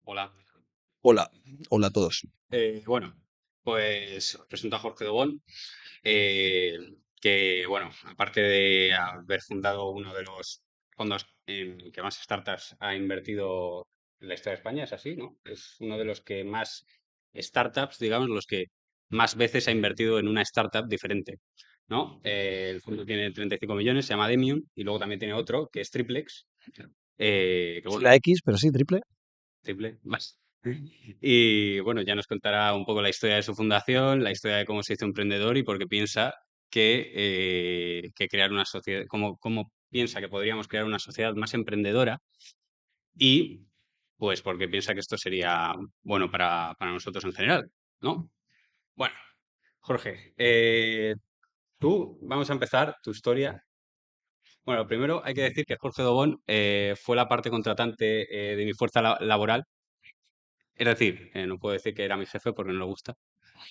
Hola. Hola, hola a todos. Bueno, pues os presento a Jorge Dobón, eh, que, bueno, aparte de haber fundado uno de los fondos en que más startups ha invertido en la historia de España, es así, ¿no? Es uno de los que más startups, digamos, los que más veces ha invertido en una startup diferente, ¿no? El fondo tiene 35 millones, se llama Demium, y luego también tiene otro, que es Triplex, que Es bueno, la X, pero sí, triple. triple, más. Y bueno, ya nos contará un poco la historia de su fundación, la historia de cómo se hizo emprendedor y por qué piensa que crear una sociedad, cómo piensa que podríamos crear una sociedad más emprendedora y pues porque piensa que esto sería bueno para nosotros en general, ¿no? Bueno, Jorge, tú, vamos a empezar tu historia. Bueno, primero hay que decir que Jorge Dobón fue la parte contratante de mi fuerza laboral. Es decir, no puedo decir que era mi jefe porque no le gusta,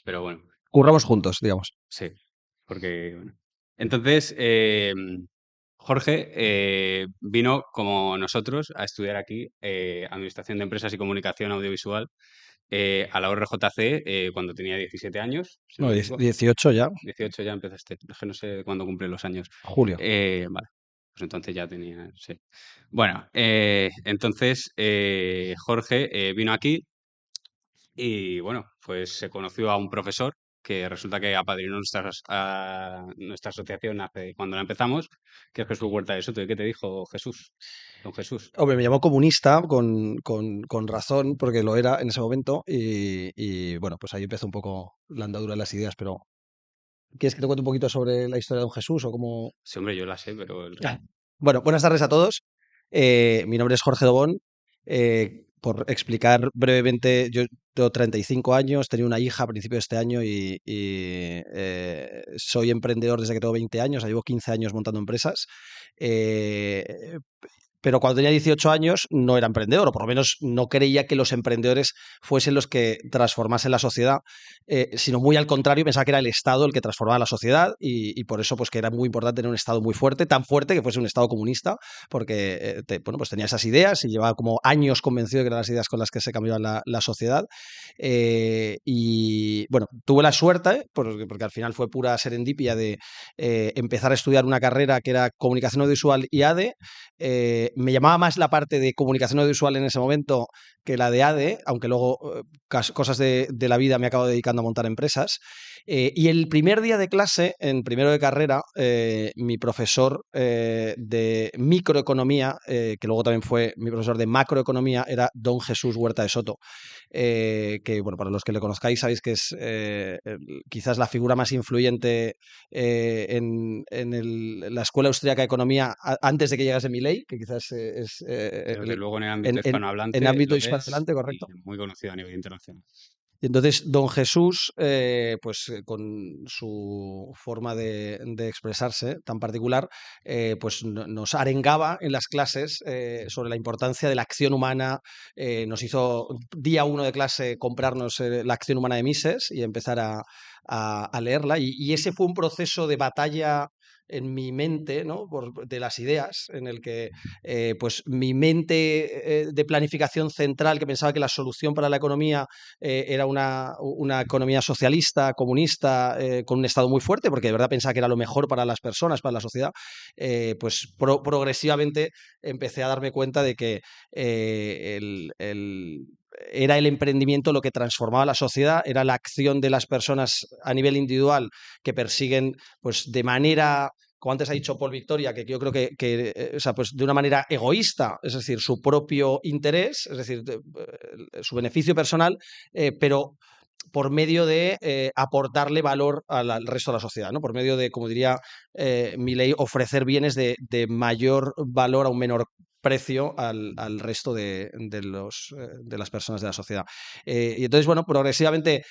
pero bueno, Curramos juntos, digamos. sí, porque bueno. Entonces, Jorge vino como nosotros a estudiar aquí Administración de Empresas y Comunicación Audiovisual a la ORJC cuando tenía 17 años, si no No, me equivoco. 18 ya, 18 ya empezaste, es que no sé cuándo cumple los años. julio. Vale, pues entonces ya tenía, sí. Bueno, entonces Jorge vino aquí. Y bueno, pues se conoció a un profesor que resulta que apadrinó nuestra asociación cuando la empezamos, que es Jesús Huerta de Soto. ¿Y qué te dijo Jesús? Don Jesús. Hombre, me llamó comunista con razón, porque lo era en ese momento, bueno, pues ahí empezó un poco la andadura de las ideas, pero ¿quieres que te cuente un poquito sobre la historia de don Jesús o cómo? Sí, hombre, yo la sé, pero Ah. Bueno, buenas tardes a todos. Mi nombre es Jorge Dobón. Por explicar brevemente, yo tengo 35 años, tenía una hija a principios de este año y soy emprendedor desde que tengo 20 años, llevo 15 años montando empresas. Eh, pero cuando tenía 18 años no era emprendedor, o por lo menos no creía que los emprendedores fuesen los que transformasen la sociedad, sino muy al contrario, pensaba que era el Estado el que transformaba la sociedad y por eso pues que era muy importante tener un Estado muy fuerte, tan fuerte que fuese un Estado comunista, porque bueno, pues tenía esas ideas y llevaba como años convencido de que eran las ideas con las que se cambiaba la sociedad. Y bueno, tuve la suerte, porque al final fue pura serendipia de empezar a estudiar una carrera que era Comunicación Audiovisual y ADE. Me llamaba más la parte de comunicación audiovisual en ese momento que la de ADE, aunque luego cosas de la vida me acabo dedicando a montar empresas. Y el primer día de clase, en primero de carrera, mi profesor de microeconomía, que luego también fue mi profesor de macroeconomía, era don Jesús Huerta de Soto, que, bueno, para los que le conozcáis sabéis que es quizás la figura más influyente en la Escuela Austríaca de Economía antes de que llegase Milei, que quizás es desde luego en el ámbito en, en hispanohablante ámbito lo es hispanohablante, y correcto. muy conocido a nivel internacional. Y entonces, don Jesús, pues con su forma de expresarse tan particular, pues nos arengaba en las clases sobre la importancia de la acción humana. Nos hizo día uno de clase comprarnos la acción humana de Mises y empezar a leerla. Y ese fue un proceso de batalla en mi mente, ¿no? De las ideas, en el que pues mi mente de planificación central, que pensaba que la solución para la economía era una economía socialista, comunista, con un Estado muy fuerte, porque de verdad pensaba que era lo mejor para las personas, para la sociedad, pues progresivamente empecé a darme cuenta de que era el emprendimiento lo que transformaba la sociedad, era la acción de las personas a nivel individual que persiguen, pues de manera, como antes ha dicho Paul Victoria, que yo creo que o sea, pues de una manera egoísta, es decir, su propio interés, es decir, su beneficio personal, pero por medio de aportarle valor al resto de la sociedad, ¿no? Por medio de, como diría Milei, ofrecer bienes de mayor valor a un menor precio al resto de las personas de la sociedad. Y entonces, bueno, progresivamente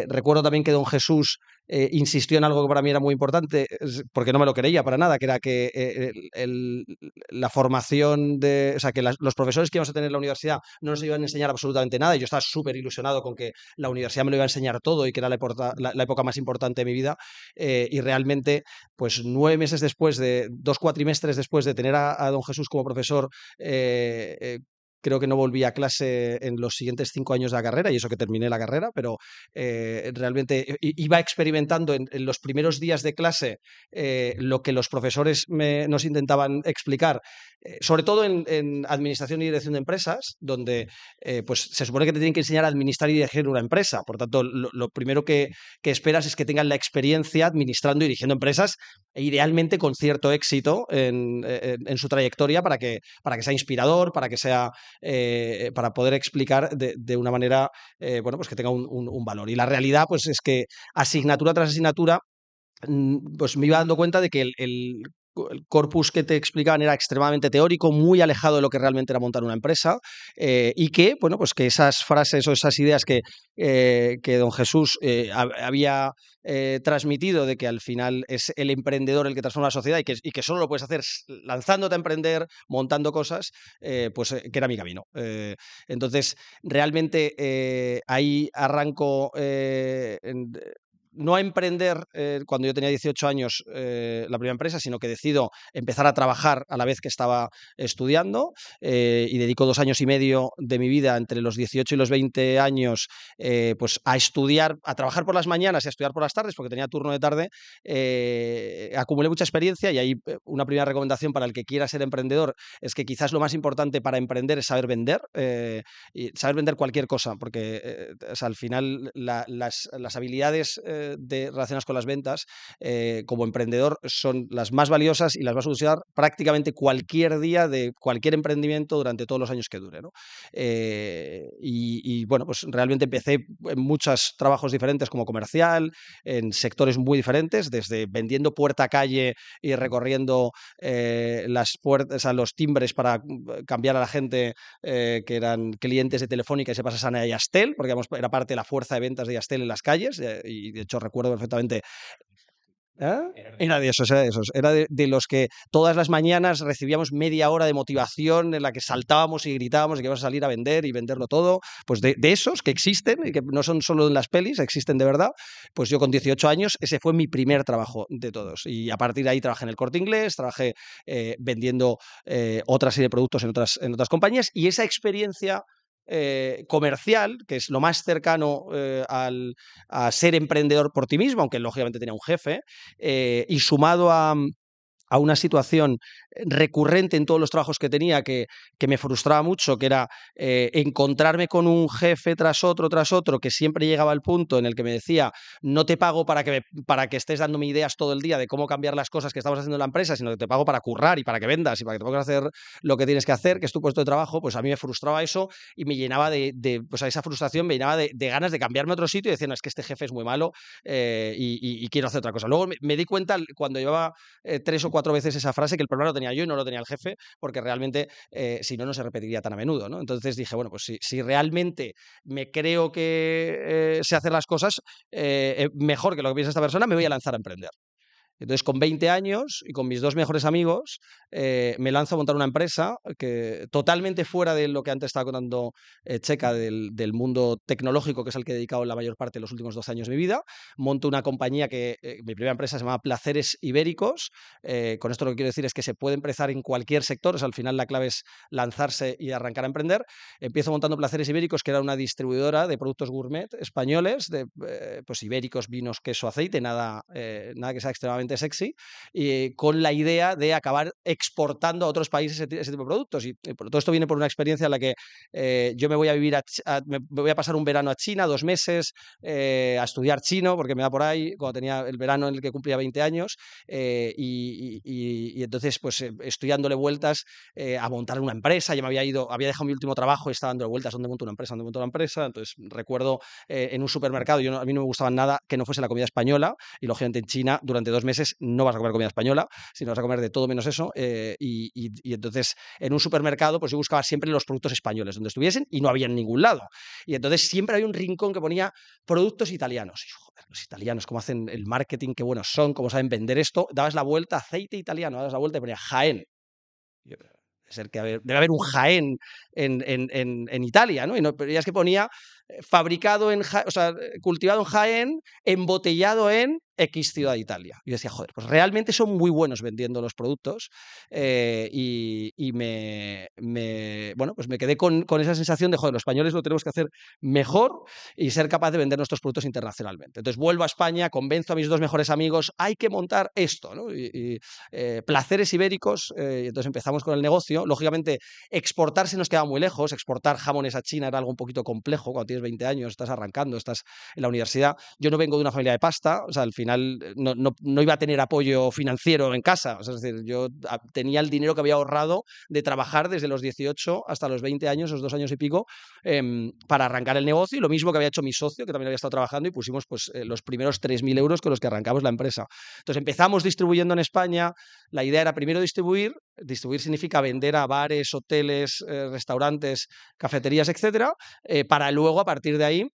recuerdo también que don Jesús insistió en algo que para mí era muy importante, porque no me lo creía para nada, que era que la formación o sea, que los profesores que íbamos a tener en la universidad no nos iban a enseñar absolutamente nada, y yo estaba súper ilusionado con que la universidad me lo iba a enseñar todo y que era la época más importante de mi vida, y realmente, pues 9 meses después, 2 cuatrimestres después de tener a don Jesús como profesor, creo que no volví a clase en los siguientes 5 años de la carrera, y eso que terminé la carrera, pero realmente iba experimentando en los primeros días de clase lo que los profesores nos intentaban explicar, sobre todo en administración y dirección de empresas, donde pues se supone que te tienen que enseñar a administrar y dirigir una empresa. Por tanto, lo primero que esperas es que tengan la experiencia administrando y dirigiendo empresas, e idealmente con cierto éxito en su trayectoria para que sea inspirador, para que sea para poder explicar de una manera bueno, pues que tenga un valor. Y la realidad pues es que asignatura tras asignatura pues me iba dando cuenta de que el corpus que te explicaban era extremadamente teórico, muy alejado de lo que realmente era montar una empresa, y que, bueno, pues que esas frases o esas ideas que don Jesús había transmitido, de que al final es el emprendedor el que transforma la sociedad y que solo lo puedes hacer lanzándote a emprender, montando cosas, pues que era mi camino. Entonces, realmente ahí arranco no a emprender cuando yo tenía 18 años la primera empresa, sino que decido empezar a trabajar a la vez que estaba estudiando, y dedico 2 años y medio de mi vida entre los 18 y los 20 años pues a estudiar, a trabajar por las mañanas y a estudiar por las tardes, porque tenía turno de tarde. Acumulé mucha experiencia, y ahí una primera recomendación para el que quiera ser emprendedor es que quizás lo más importante para emprender es saber vender, y saber vender cualquier cosa, porque o sea, al final las habilidades relacionadas con las ventas como emprendedor son las más valiosas y las vas a usar prácticamente cualquier día de cualquier emprendimiento durante todos los años que dure, ¿no? Bueno, pues realmente empecé en muchos trabajos diferentes como comercial, en sectores muy diferentes, desde vendiendo puerta a calle y recorriendo las puertas, o sea, los timbres para cambiar a la gente que eran clientes de Telefónica y se pasasen a Yastel, porque era parte de la fuerza de ventas de Yastel en las calles, y de hecho recuerdo perfectamente. ¿Ah? Era de esos, era de esos. Era de los que todas las mañanas recibíamos media hora de motivación en la que saltábamos y gritábamos y que ibas a salir a vender y venderlo todo. Pues de esos que existen y que no son solo en las pelis, existen de verdad. Pues yo con 18 años, ese fue mi primer trabajo de todos. Y a partir de ahí trabajé en el Corte Inglés, trabajé vendiendo otra serie de productos en otras compañías, y esa experiencia comercial, que es lo más cercano a ser emprendedor por ti mismo, aunque lógicamente tenía un jefe, y sumado a una situación recurrente en todos los trabajos que tenía que me frustraba mucho, que era encontrarme con un jefe tras otro, que siempre llegaba al punto en el que me decía: no te pago para que estés dándome ideas todo el día de cómo cambiar las cosas que estamos haciendo en la empresa, sino que te pago para currar y para que vendas y para que te pongas a hacer lo que tienes que hacer, que es tu puesto de trabajo. Pues a mí me frustraba eso y me llenaba pues a esa frustración me llenaba de ganas de cambiarme a otro sitio y decir: no, es que este jefe es muy malo y quiero hacer otra cosa. Luego me di cuenta cuando llevaba 3 o 4 veces esa frase, que el problema lo tenía yo y no lo tenía el jefe, porque realmente si no, no se repetiría tan a menudo, ¿no? Entonces dije, bueno, pues si realmente me creo que sé hacer las cosas mejor que lo que piensa esta persona, me voy a lanzar a emprender. Entonces, con 20 años y con mis 2 mejores amigos, me lanzo a montar una empresa totalmente fuera de lo que antes estaba contando Checa, del mundo tecnológico, que es al que he dedicado la mayor parte de los últimos 12 años de mi vida. Monto una compañía mi primera empresa se llama Placeres Ibéricos. Con esto lo que quiero decir es que se puede empezar en cualquier sector. O sea, al final la clave es lanzarse y arrancar a emprender. Empiezo montando Placeres Ibéricos, que era una distribuidora de productos gourmet españoles, de pues ibéricos, vinos, queso, aceite, nada que sea extremadamente sexy, con la idea de acabar exportando a otros países ese tipo de productos. Y todo esto viene por una experiencia en la que yo me voy a vivir me voy a pasar un verano a China, 2 meses, a estudiar chino, porque me da por ahí, cuando tenía el verano en el que cumplía 20 años, y entonces pues estoy dándole vueltas a montar una empresa. Ya había dejado mi último trabajo y estaba dándole vueltas: ¿dónde monto una empresa? ¿Dónde monto una empresa? Entonces recuerdo en un supermercado, a mí no me gustaba nada que no fuese la comida española, y lógicamente en China durante 2 meses no vas a comer comida española, sino vas a comer de todo menos eso, y entonces en un supermercado pues yo buscaba siempre los productos españoles donde estuviesen, y no había en ningún lado, y entonces siempre había un rincón que ponía productos italianos. Y yo, joder, los italianos, cómo hacen el marketing, qué buenos son, cómo saben vender esto. Dabas la vuelta, aceite italiano, dabas la vuelta y ponía Jaén. Debe haber un Jaén en Italia, ¿no? Y no, pero ya es que ponía fabricado o sea, cultivado en Jaén, embotellado en X ciudad de Italia. Y yo decía, joder, pues realmente son muy buenos vendiendo los productos y bueno, pues me quedé con esa sensación de, joder, los españoles lo tenemos que hacer mejor y ser capaz de vender nuestros productos internacionalmente. Entonces vuelvo a España, convenzo a mis dos mejores amigos, hay que montar esto, ¿no? Placeres Ibéricos, y entonces empezamos con el negocio. Lógicamente, exportarse nos quedaba muy lejos, exportar jamones a China era algo un poquito complejo cuando tienes 20 años, estás arrancando, estás en la universidad. Yo no vengo de una familia de pasta, o sea, al final no iba a tener apoyo financiero en casa, o sea, es decir, yo tenía el dinero que había ahorrado de trabajar desde los 18 hasta los 20 años, esos 2 años y pico, para arrancar el negocio, y lo mismo que había hecho mi socio, que también había estado trabajando, y pusimos pues, los primeros 3.000 euros con los que arrancamos la empresa. Entonces empezamos distribuyendo en España, la idea era primero distribuir significa vender a bares, hoteles, restaurantes, cafeterías, etcétera, para luego a partir de ahí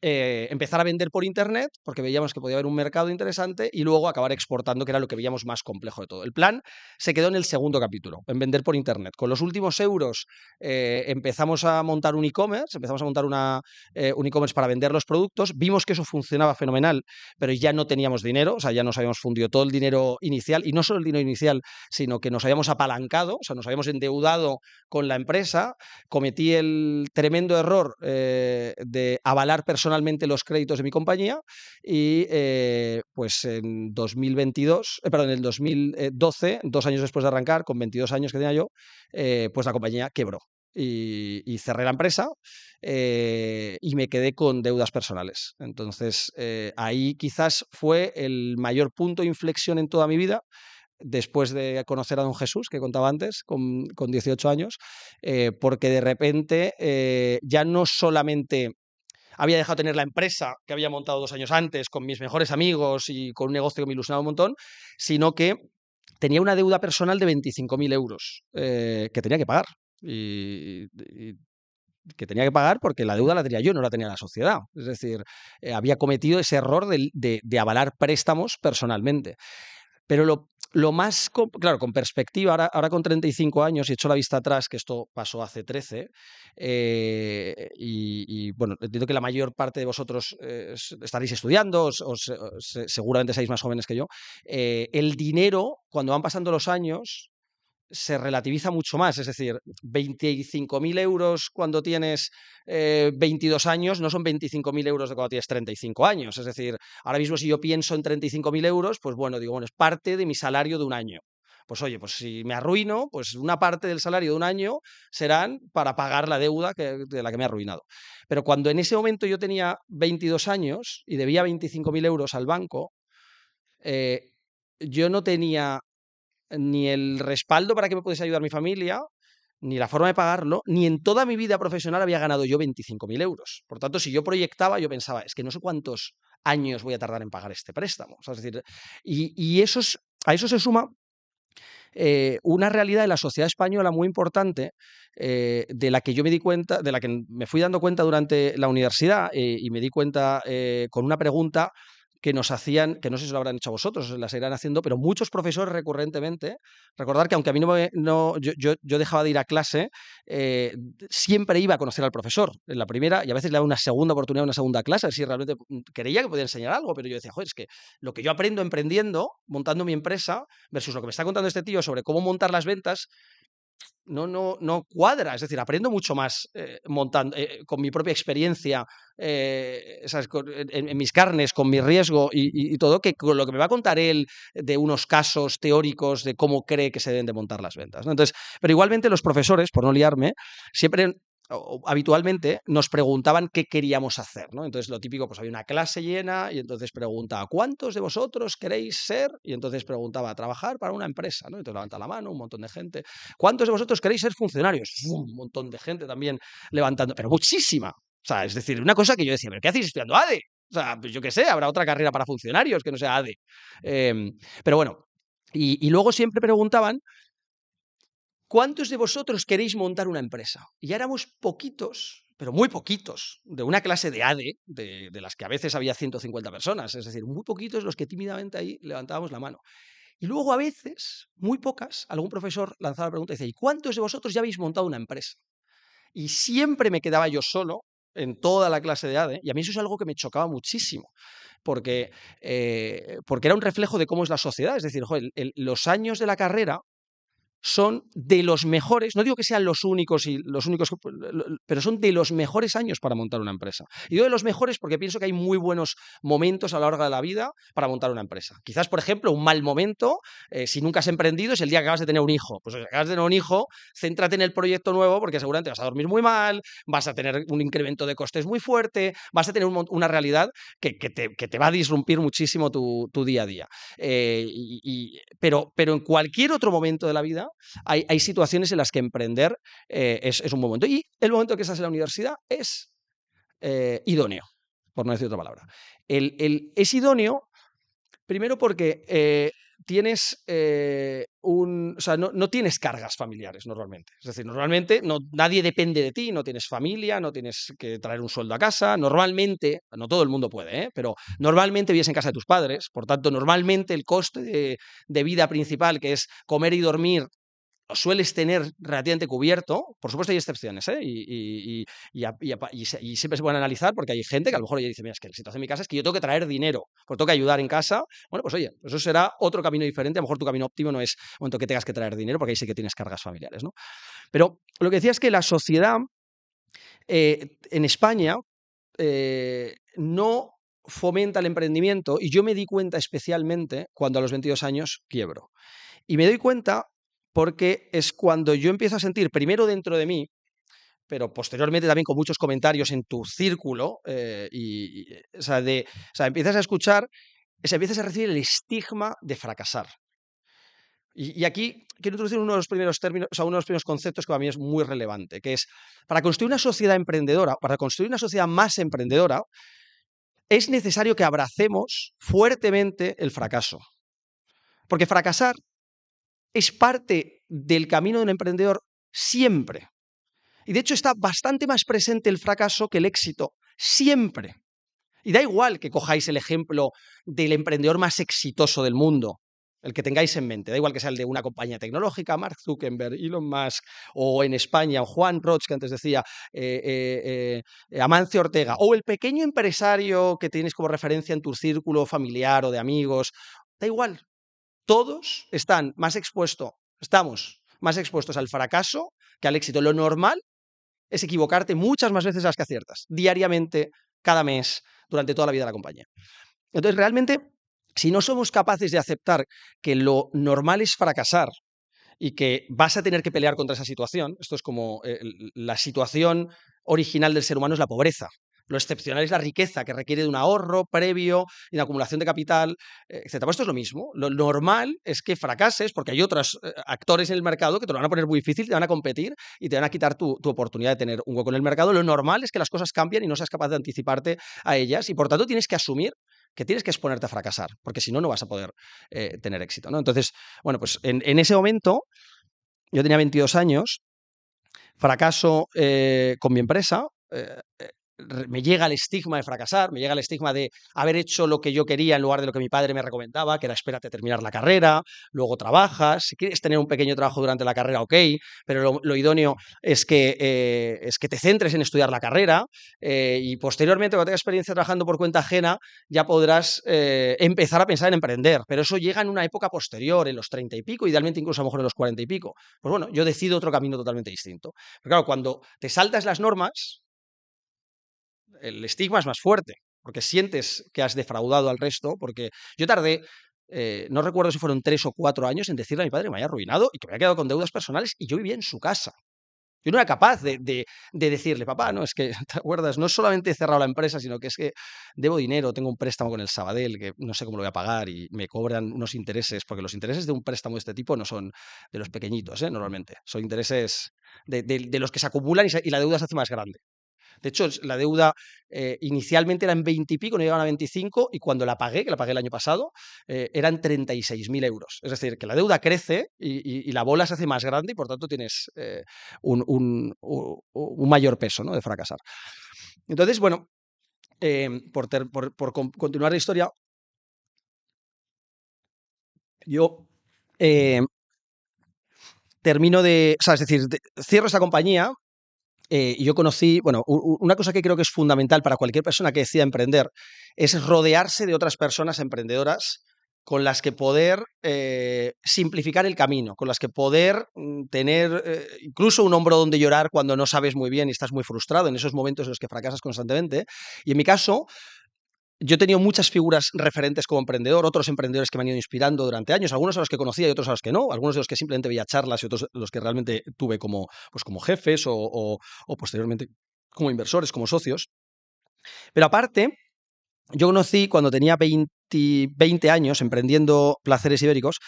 empezar a vender por internet, porque veíamos que podía haber un mercado interesante, y luego acabar exportando, que era lo que veíamos más complejo de todo. El plan se quedó en el segundo capítulo, en vender por internet. Con los últimos euros empezamos a montar un e-commerce, empezamos a montar un e-commerce para vender los productos, vimos que eso funcionaba fenomenal, pero ya no teníamos dinero, o sea, ya nos habíamos fundido todo el dinero inicial, y no solo el dinero inicial, sino que nos habíamos apalancado, o sea, nos habíamos endeudado con la empresa. Cometí el tremendo error de avalar personalmente los créditos de mi compañía y pues en 2022, perdón, en el 2012, 2 años después de arrancar, con 22 años que tenía yo, pues la compañía quebró. Y cerré la empresa y me quedé con deudas personales. Entonces, ahí quizás fue el mayor punto de inflexión en toda mi vida, después de conocer a don Jesús, que contaba antes, con 18 años, porque de repente ya no solamente había dejado de tener la empresa que había montado 2 años antes con mis mejores amigos y con un negocio que me ilusionaba un montón, sino que tenía una deuda personal de 25.000 euros que tenía que pagar. Y que tenía que pagar porque la deuda la tenía yo, no la tenía la sociedad. Es decir, había cometido ese error de avalar préstamos personalmente. Pero lo más, claro, con perspectiva, ahora con 35 años y hecho la vista atrás, que esto pasó hace 13, bueno, entiendo que la mayor parte de vosotros estaréis estudiando, seguramente seáis más jóvenes que yo. El dinero, cuando van pasando los años, se relativiza mucho más, es decir, 25.000 euros cuando tienes 22 años no son 25.000 euros de cuando tienes 35 años, es decir, ahora mismo si yo pienso en 35.000 euros, pues bueno, digo, bueno, es parte de mi salario de un año. Pues oye, pues si me arruino, pues una parte del salario de un año serán para pagar la deuda de la que me he arruinado. Pero cuando en ese momento yo tenía 22 años y debía 25.000 euros al banco, yo no tenía ni el respaldo para que me pudiese ayudar mi familia, ni la forma de pagarlo, ni en toda mi vida profesional había ganado yo 25.000 euros. Por tanto, si yo proyectaba, yo pensaba, es que no sé cuántos años voy a tardar en pagar este préstamo. O sea, es decir, a eso se suma una realidad de la sociedad española muy importante, de la que yo me di cuenta, de la que me fui dando cuenta durante la universidad, y me di cuenta con una pregunta que nos hacían, que no sé si lo habrán hecho a vosotros, la seguirán haciendo, pero muchos profesores recurrentemente, recordar que aunque a mí yo dejaba de ir a clase, siempre iba a conocer al profesor en la primera, y a veces le daba una segunda oportunidad, una segunda clase, a ver si realmente creía que podía enseñar algo, pero yo decía, joder, es que lo que yo aprendo emprendiendo, montando mi empresa, versus lo que me está contando este tío sobre cómo montar las ventas, no cuadra. Es decir, aprendo mucho más montando, con mi propia experiencia, ¿sabes? En mis carnes, con mi riesgo y todo, que con lo que me va a contar él de unos casos teóricos de cómo cree que se deben de montar las ventas, ¿no? Entonces, pero igualmente los profesores, por no liarme, siempre habitualmente nos preguntaban qué queríamos hacer, ¿no? Entonces lo típico, pues había una clase llena y entonces preguntaba, ¿cuántos de vosotros queréis ser? Y entonces preguntaba, trabajar para una empresa, ¿no? Entonces levanta la mano, un montón de gente. ¿Cuántos de vosotros queréis ser funcionarios? Un montón de gente también levantando, pero muchísima. O sea, es decir, una cosa que yo decía, ¿pero qué hacéis estudiando ADE? O sea, pues yo qué sé, habrá otra carrera para funcionarios que no sea ADE. Pero bueno, y luego siempre preguntaban, ¿cuántos de vosotros queréis montar una empresa? Y ya éramos poquitos, pero muy poquitos, de una clase de ADE, de las que a veces había 150 personas, es decir, muy poquitos los que tímidamente ahí levantábamos la mano. Y luego a veces, muy pocas, algún profesor lanzaba la pregunta y decía, ¿y cuántos de vosotros ya habéis montado una empresa? Y siempre me quedaba yo solo en toda la clase de ADE, y a mí eso es algo que me chocaba muchísimo, porque era un reflejo de cómo es la sociedad. Es decir, joder, los años de la carrera son de los mejores, no digo que sean los únicos pero son de los mejores años para montar una empresa. Y digo de los mejores porque pienso que hay muy buenos momentos a lo largo de la vida para montar una empresa. Quizás, por ejemplo, un mal momento, si nunca has emprendido, es el día que acabas de tener un hijo. Pues si acabas de tener un hijo, céntrate en el proyecto nuevo porque seguramente vas a dormir muy mal, vas a tener un incremento de costes muy fuerte, vas a tener una realidad que te va a disrumpir muchísimo tu día a día. Pero en cualquier otro momento de la vida hay situaciones en las que emprender es un buen momento. Y el momento que estás en la universidad es idóneo, por no decir otra palabra. Es idóneo, primero porque tienes o sea, no tienes cargas familiares normalmente. Es decir, normalmente nadie depende de ti, no tienes familia, no tienes que traer un sueldo a casa. Normalmente, no todo el mundo puede, pero normalmente vives en casa de tus padres. Por tanto, normalmente el coste de vida principal, que es comer y dormir, lo sueles tener relativamente cubierto. Por supuesto hay excepciones, ¿eh? Y siempre se pueden analizar porque hay gente que a lo mejor ya dice, mira, es que la situación en mi casa es que yo tengo que traer dinero, pues tengo que ayudar en casa. Bueno, pues oye, eso será otro camino diferente. A lo mejor tu camino óptimo no es el momento que tengas que traer dinero, porque ahí sí que tienes cargas familiares, ¿no? Pero lo que decía es que la sociedad en España no fomenta el emprendimiento, y yo me di cuenta especialmente cuando a los 22 años quiebro. Y me doy cuenta porque es cuando yo empiezo a sentir, primero dentro de mí, pero posteriormente también con muchos comentarios en tu círculo, o sea, empiezas a escuchar, o sea, empiezas a recibir el estigma de fracasar. Y aquí quiero introducir uno de los primeros términos, o sea, uno de los primeros conceptos que para mí es muy relevante, que es, para construir una sociedad emprendedora, para construir una sociedad más emprendedora, es necesario que abracemos fuertemente el fracaso. Porque fracasar es parte del camino de un emprendedor siempre. Y de hecho está bastante más presente el fracaso que el éxito, siempre. Y da igual que cojáis el ejemplo del emprendedor más exitoso del mundo, el que tengáis en mente, da igual que sea el de una compañía tecnológica, Mark Zuckerberg, Elon Musk, o en España, Juan Roch, que antes decía, Amancio Ortega, o el pequeño empresario que tienes como referencia en tu círculo familiar o de amigos, da igual, todos estamos más expuestos al fracaso que al éxito. Lo normal es equivocarte muchas más veces de las que aciertas, diariamente, cada mes, durante toda la vida de la compañía. Entonces, realmente, si no somos capaces de aceptar que lo normal es fracasar y que vas a tener que pelear contra esa situación, esto es como la situación original del ser humano es la pobreza. Lo excepcional es la riqueza, que requiere de un ahorro previo y una acumulación de capital, etcétera. Pues esto es lo mismo. Lo normal es que fracases porque hay otros actores en el mercado que te lo van a poner muy difícil, te van a competir y te van a quitar tu oportunidad de tener un hueco en el mercado. Lo normal es que las cosas cambien y no seas capaz de anticiparte a ellas, y por tanto tienes que asumir que tienes que exponerte a fracasar, porque si no, no vas a poder tener éxito, ¿no? Entonces, bueno, pues en ese momento, yo tenía 22 años, fracaso con mi empresa, me llega el estigma de fracasar, me llega el estigma de haber hecho lo que yo quería en lugar de lo que mi padre me recomendaba, que era espérate a terminar la carrera, luego trabajas, si quieres tener un pequeño trabajo durante la carrera, ok, pero lo idóneo es que te centres en estudiar la carrera, y posteriormente, cuando tengas experiencia trabajando por cuenta ajena, ya podrás empezar a pensar en emprender, pero eso llega en una época posterior, en los 30 y pico, idealmente incluso a lo mejor en los 40 y pico. Pues bueno, yo decido otro camino totalmente distinto. Pero claro, cuando te saltas las normas, el estigma es más fuerte, porque sientes que has defraudado al resto, porque yo tardé, no recuerdo si fueron 3 o 4 años en decirle a mi padre que me había arruinado y que me había quedado con deudas personales y yo vivía en su casa. Yo no era capaz de decirle, papá, no, es que, ¿te acuerdas? No solamente he cerrado la empresa, sino que es que debo dinero, tengo un préstamo con el Sabadell que no sé cómo lo voy a pagar y me cobran unos intereses, porque los intereses de un préstamo de este tipo no son de los pequeñitos, normalmente, son intereses de los que se acumulan y la deuda se hace más grande. De hecho, la deuda inicialmente era en 20 y pico, no llegaban a 25, y cuando la pagué, que la pagué el año pasado, eran 36.000 euros. Es decir, que la deuda crece y la bola se hace más grande y por tanto tienes un mayor peso, ¿no?, de fracasar. Entonces, bueno, por continuar la historia, yo termino de, o sea, es decir, cierro esa compañía. y yo conocí, bueno, una cosa que creo que es fundamental para cualquier persona que decida emprender es rodearse de otras personas emprendedoras con las que poder simplificar el camino, con las que poder tener incluso un hombro donde llorar cuando no sabes muy bien y estás muy frustrado en esos momentos en los que fracasas constantemente. Y en mi caso, yo he tenido muchas figuras referentes como emprendedor, otros emprendedores que me han ido inspirando durante años, algunos a los que conocía y otros a los que no, algunos de los que simplemente veía charlas y otros los que realmente tuve como, pues como jefes o posteriormente como inversores, como socios. Pero aparte, yo conocí cuando tenía 20 años, emprendiendo Placeres Ibéricos,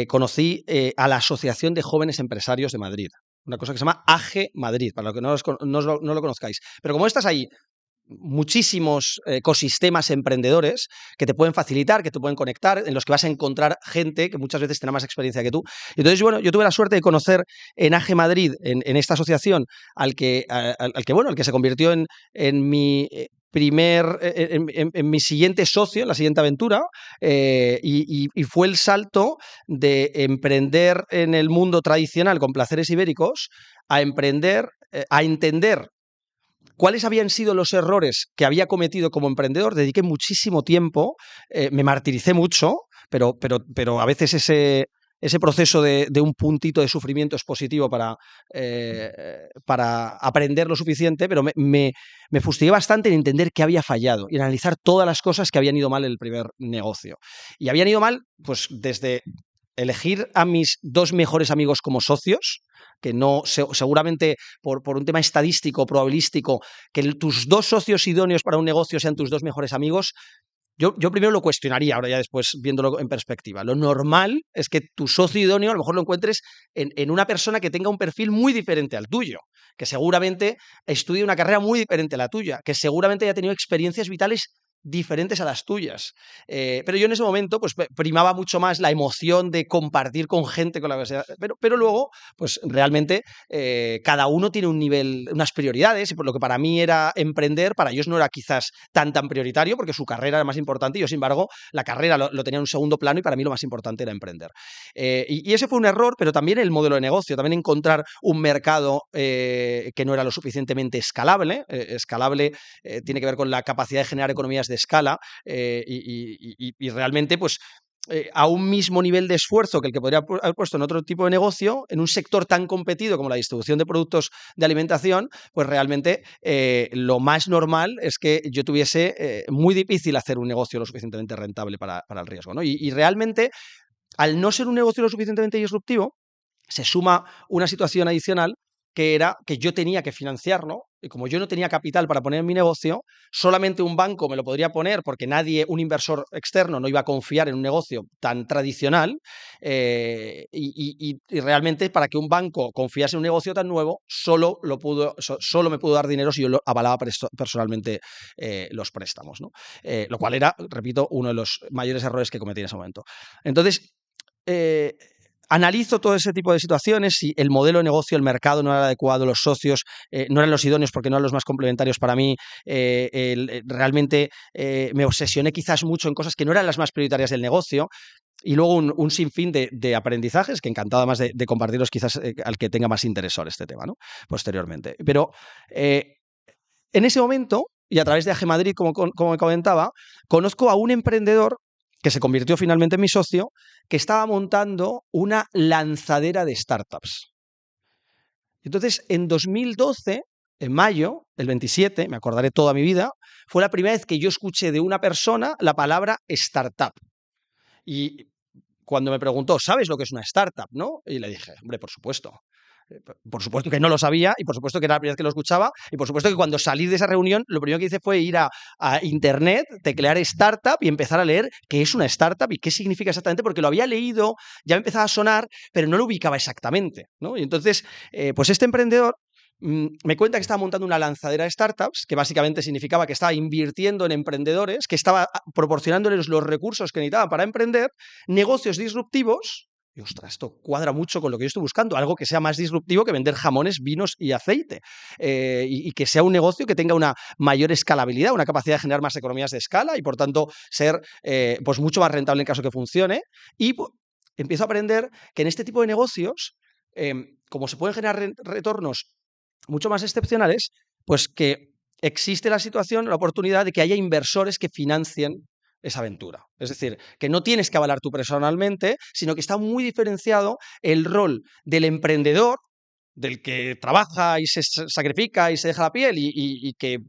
conocí a la Asociación de Jóvenes Empresarios de Madrid. Una cosa que se llama AGE Madrid, para los que no lo conozcáis. Pero como estás ahí muchísimos ecosistemas emprendedores que te pueden facilitar, que te pueden conectar, en los que vas a encontrar gente que muchas veces tendrá más experiencia que tú. Entonces, bueno, yo tuve la suerte de conocer en AGE Madrid, en esta asociación, al que se convirtió en mi en mi siguiente socio, en la siguiente aventura, y fue el salto de emprender en el mundo tradicional con Placeres Ibéricos a emprender, a entender cuáles habían sido los errores que había cometido como emprendedor. Dediqué muchísimo tiempo, me martiricé mucho, pero a veces ese proceso de un puntito de sufrimiento es positivo para aprender lo suficiente, pero me fustigué bastante en entender qué había fallado y en analizar todas las cosas que habían ido mal en el primer negocio. Y habían ido mal, pues desde elegir a mis dos mejores amigos como socios, que no seguramente por un tema estadístico, probabilístico, que tus dos socios idóneos para un negocio sean tus dos mejores amigos. Yo primero lo cuestionaría, ahora ya después viéndolo en perspectiva. Lo normal es que tu socio idóneo a lo mejor lo encuentres en una persona que tenga un perfil muy diferente al tuyo, que seguramente estudie una carrera muy diferente a la tuya, que seguramente haya tenido experiencias vitales diferentes a las tuyas. Pero yo en ese momento pues primaba mucho más la emoción de compartir con gente con la que sea. Pero luego, pues realmente cada uno tiene un nivel, unas prioridades, y por lo que para mí era emprender, para ellos no era quizás tan prioritario, porque su carrera era más importante, y yo, sin embargo, la carrera lo tenía en un segundo plano, y para mí lo más importante era emprender. Y ese fue un error, pero también el modelo de negocio, también encontrar un mercado que no era lo suficientemente escalable. Escalable tiene que ver con la capacidad de generar economías de escala, y realmente, pues, a un mismo nivel de esfuerzo que el que podría haber puesto en otro tipo de negocio, en un sector tan competido como la distribución de productos de alimentación, pues realmente lo más normal es que yo tuviese muy difícil hacer un negocio lo suficientemente rentable para el riesgo, ¿no? Y realmente, al no ser un negocio lo suficientemente disruptivo, se suma una situación adicional, que era que yo tenía que financiarlo, y como yo no tenía capital para poner en mi negocio, solamente un banco me lo podría poner, porque nadie, un inversor externo, no iba a confiar en un negocio tan tradicional, y realmente, para que un banco confiase en un negocio tan nuevo, solo me pudo dar dinero si yo lo avalaba personalmente los préstamos, ¿no? Lo cual era, repito, uno de los mayores errores que cometí en ese momento. Entonces, analizo todo ese tipo de situaciones. Si el modelo de negocio, el mercado no era adecuado, los socios no eran los idóneos porque no eran los más complementarios para mí, realmente me obsesioné quizás mucho en cosas que no eran las más prioritarias del negocio, y luego un sinfín de aprendizajes que encantado más de compartirlos, quizás al que tenga más interés sobre este tema, ¿no? Posteriormente. Pero en ese momento, y a través de AG Madrid, como me comentaba, conozco a un emprendedor que se convirtió finalmente en mi socio, que estaba montando una lanzadera de startups. Entonces, en 2012, en mayo, el 27, me acordaré toda mi vida, fue la primera vez que yo escuché de una persona la palabra startup. Y cuando me preguntó, ¿sabes lo que es una startup, no? Y le dije, hombre, por supuesto. Por supuesto que no lo sabía, y por supuesto que era la primera vez que lo escuchaba, y por supuesto que cuando salí de esa reunión lo primero que hice fue ir a internet, teclear startup y empezar a leer qué es una startup y qué significa exactamente, porque lo había leído, ya me empezaba a sonar, pero no lo ubicaba exactamente, ¿no? Y entonces, pues este emprendedor me cuenta que estaba montando una lanzadera de startups, que básicamente significaba que estaba invirtiendo en emprendedores, que estaba proporcionándoles los recursos que necesitaban para emprender, negocios disruptivos. Y ostras, esto cuadra mucho con lo que yo estoy buscando, algo que sea más disruptivo que vender jamones, vinos y aceite, y que sea un negocio que tenga una mayor escalabilidad, una capacidad de generar más economías de escala y, por tanto, ser pues mucho más rentable en caso que funcione. Y empiezo a aprender que en este tipo de negocios, como se pueden generar retornos mucho más excepcionales, pues que existe la situación, la oportunidad de que haya inversores que financien esa aventura. Es decir, que no tienes que avalar tú personalmente, sino que está muy diferenciado el rol del emprendedor, del que trabaja y se sacrifica y se deja la piel y que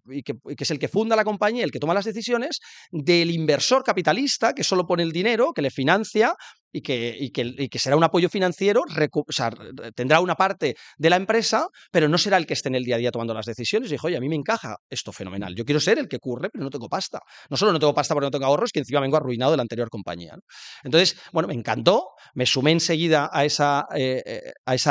es el que funda la compañía, el que toma las decisiones, del inversor capitalista que solo pone el dinero, que le financia y que será un apoyo financiero, o sea, tendrá una parte de la empresa, pero no será el que esté en el día a día tomando las decisiones. Y dijo, oye, a mí me encaja esto fenomenal. Yo quiero ser el que curre, pero no tengo pasta. No solo no tengo pasta porque no tengo ahorros, que encima vengo arruinado de la anterior compañía, ¿no? Entonces, bueno, me encantó, me sumé enseguida a esa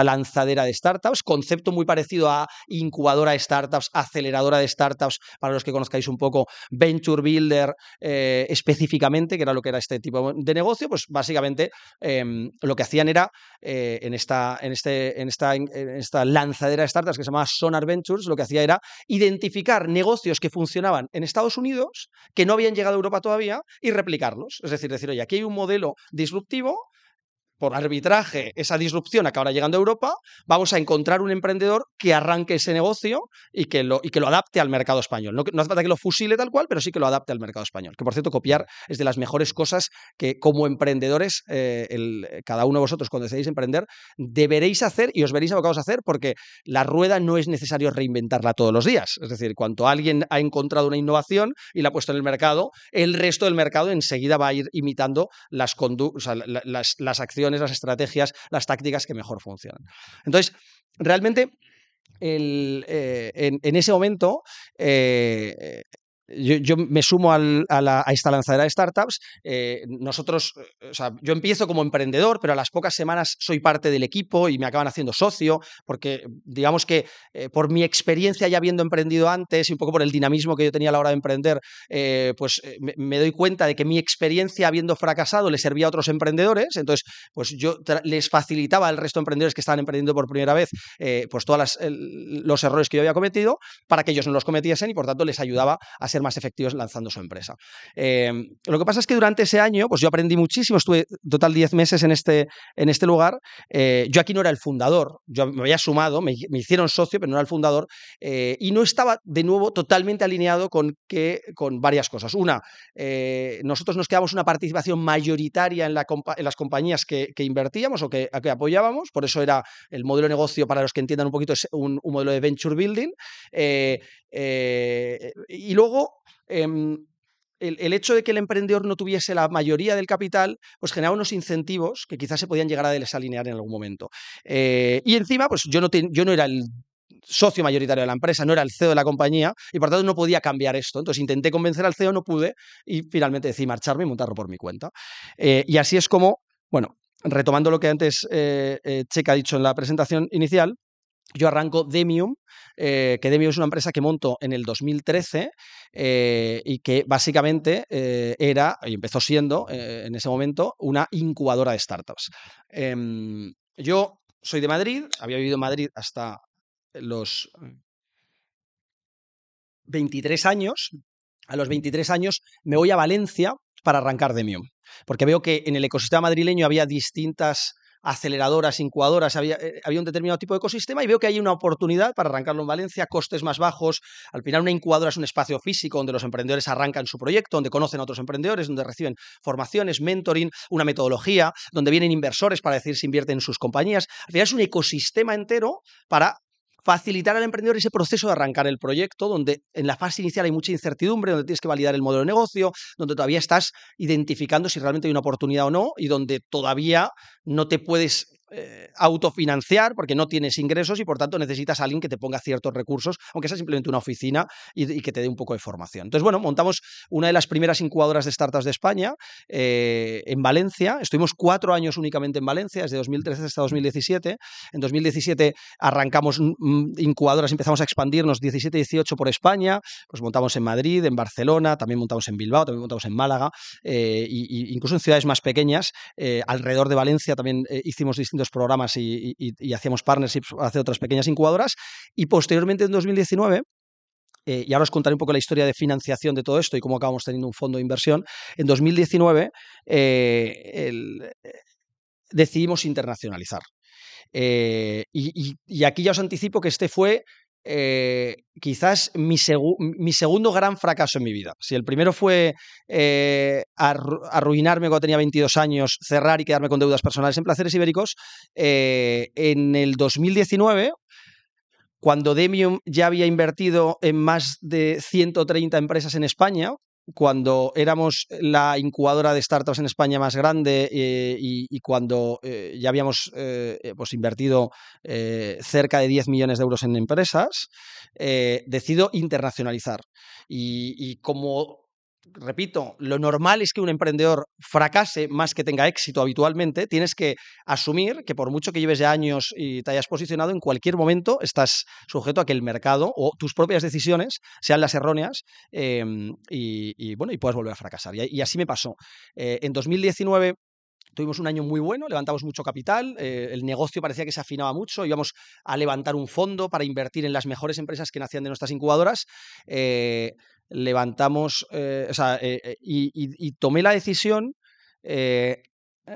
lanzadera de startups, concepto muy parecido a incubadora de startups, aceleradora de startups, para los que conozcáis un poco, venture builder específicamente, que era lo que era este tipo de negocio. Pues básicamente lo que hacían era, en esta lanzadera de startups que se llamaba Sonar Ventures, lo que hacía era identificar negocios que funcionaban en Estados Unidos, que no habían llegado a Europa todavía, y replicarlos. Es decir, oye, aquí hay un modelo disruptivo, por arbitraje, esa disrupción acabará llegando a Europa, vamos a encontrar un emprendedor que arranque ese negocio y que lo adapte al mercado español. No hace falta que lo fusile tal cual, pero sí que lo adapte al mercado español. Que, por cierto, copiar es de las mejores cosas que, como emprendedores, cada uno de vosotros, cuando decidéis emprender, deberéis hacer y os veréis abocados a hacer, porque la rueda no es necesario reinventarla todos los días. Es decir, cuando alguien ha encontrado una innovación y la ha puesto en el mercado, el resto del mercado enseguida va a ir imitando o sea, las acciones, las estrategias, las tácticas que mejor funcionan. Entonces, realmente, en ese momento, yo me sumo a esta lanzadera de startups. Nosotros, o sea, yo empiezo como emprendedor, pero a las pocas semanas soy parte del equipo y me acaban haciendo socio, porque digamos que por mi experiencia ya habiendo emprendido antes y un poco por el dinamismo que yo tenía a la hora de emprender, me doy cuenta de que mi experiencia habiendo fracasado le servía a otros emprendedores. Entonces, pues yo les facilitaba al resto de emprendedores que estaban emprendiendo por primera vez, pues todos los errores que yo había cometido, para que ellos no los cometiesen, y por tanto les ayudaba a ser más efectivos lanzando su empresa. Lo que pasa es que durante ese año, pues yo aprendí muchísimo, estuve total 10 meses en este lugar. Yo aquí no era el fundador, yo me había sumado, me hicieron socio, pero no era el fundador, y no estaba de nuevo totalmente alineado con varias cosas. Una, nosotros nos quedamos una participación mayoritaria en las compañías que invertíamos o que apoyábamos, por eso era el modelo de negocio, para los que entiendan un poquito, es un modelo de venture building. Y luego, el hecho de que el emprendedor no tuviese la mayoría del capital, pues generaba unos incentivos que quizás se podían llegar a desalinear en algún momento. Y encima, pues yo no era el socio mayoritario de la empresa, no era el CEO de la compañía, y por tanto no podía cambiar esto. Entonces intenté convencer al CEO, no pude, y finalmente decidí marcharme y montarlo por mi cuenta. Y así es como, bueno, retomando lo que antes Checa ha dicho en la presentación inicial, yo arranco Demium, que Demium es una empresa que monto en el 2013, y que básicamente era, y empezó siendo en ese momento, una incubadora de startups. Yo soy de Madrid, había vivido en Madrid hasta los 23 años. A los 23 años me voy a Valencia para arrancar Demium, porque veo que en el ecosistema madrileño había distintas aceleradoras, incubadoras, había un determinado tipo de ecosistema, y veo que hay una oportunidad para arrancarlo en Valencia, costes más bajos. Al final, una incubadora es un espacio físico donde los emprendedores arrancan su proyecto, donde conocen a otros emprendedores, donde reciben formaciones, mentoring, una metodología, donde vienen inversores para decir si invierten en sus compañías. Al final es un ecosistema entero para facilitar al emprendedor ese proceso de arrancar el proyecto, donde en la fase inicial hay mucha incertidumbre, donde tienes que validar el modelo de negocio, donde todavía estás identificando si realmente hay una oportunidad o no, y donde todavía no te puedes autofinanciar porque no tienes ingresos, y por tanto necesitas a alguien que te ponga ciertos recursos, aunque sea simplemente una oficina, y que te dé un poco de formación. Entonces, bueno, montamos una de las primeras incubadoras de startups de España en Valencia. Estuvimos 4 años únicamente en Valencia, desde 2013 hasta 2017. En 2017 arrancamos incubadoras, empezamos a expandirnos 17-18 por España, pues montamos en Madrid, en Barcelona, también montamos en Bilbao, también montamos en Málaga, incluso en ciudades más pequeñas, alrededor de Valencia también hicimos distintos programas y hacíamos partnerships hacia otras pequeñas incubadoras. Y posteriormente, en 2019, y ahora os contaré un poco la historia de financiación de todo esto y cómo acabamos teniendo un fondo de inversión. En 2019 decidimos internacionalizar. Y aquí ya os anticipo que este fue quizás mi segundo gran fracaso en mi vida. Si el primero fue arruinarme cuando tenía 22 años, cerrar y quedarme con deudas personales en Placeres Ibéricos, en el 2019, cuando Demium ya había invertido en más de 130 empresas en España, cuando éramos la incubadora de startups en España más grande, y cuando ya habíamos pues invertido cerca de 10 millones de euros en empresas, decido internacionalizar. Y como, repito, lo normal es que un emprendedor fracase más que tenga éxito habitualmente, tienes que asumir que por mucho que lleves ya años y te hayas posicionado, en cualquier momento estás sujeto a que el mercado o tus propias decisiones sean las erróneas, bueno, y puedas volver a fracasar. Y así me pasó. En 2019 tuvimos un año muy bueno, levantamos mucho capital, el negocio parecía que se afinaba mucho, íbamos a levantar un fondo para invertir en las mejores empresas que nacían de nuestras incubadoras. Levantamos, y tomé la decisión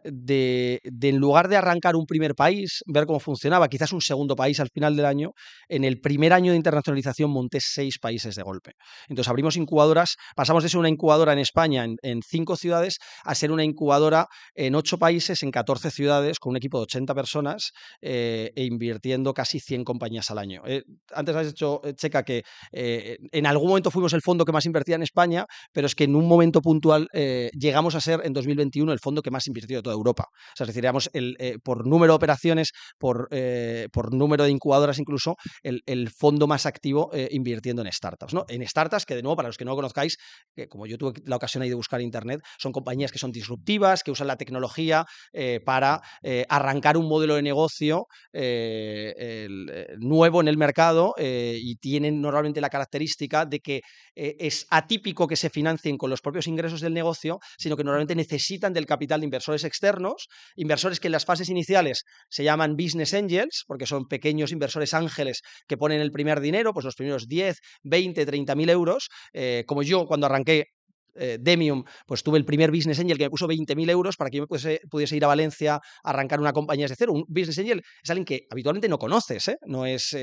de, en lugar de arrancar un primer país, ver cómo funcionaba, quizás un segundo país al final del año, en el primer año de internacionalización monté 6 países de golpe. Entonces abrimos incubadoras, pasamos de ser una incubadora en España en 5 ciudades a ser una incubadora en 8 países, en 14 ciudades, con un equipo de 80 personas, e invirtiendo casi 100 compañías al año. Antes has dicho, Checa, que en algún momento fuimos el fondo que más invertía en España, pero es que en un momento puntual llegamos a ser en 2021 el fondo que más invirtió de toda Europa. O sea, es decir, éramos por número de operaciones, por número de incubadoras incluso, el fondo más activo invirtiendo en startups, ¿no? En startups que, de nuevo, para los que no lo conozcáis, que como yo tuve la ocasión ahí de buscar en internet, son compañías que son disruptivas, que usan la tecnología para arrancar un modelo de negocio nuevo en el mercado, y tienen normalmente la característica de que es atípico que se financien con los propios ingresos del negocio, sino que normalmente necesitan del capital de inversores externos, inversores que en las fases iniciales se llaman business angels, porque son pequeños inversores ángeles que ponen el primer dinero, pues los primeros 10, 20, 30.000 euros, como yo cuando arranqué Demium, pues tuve el primer business angel que me puso 20.000 euros para que yo pudiese ir a Valencia a arrancar una compañía desde cero. Un business angel es alguien que habitualmente no conoces, ¿eh? No es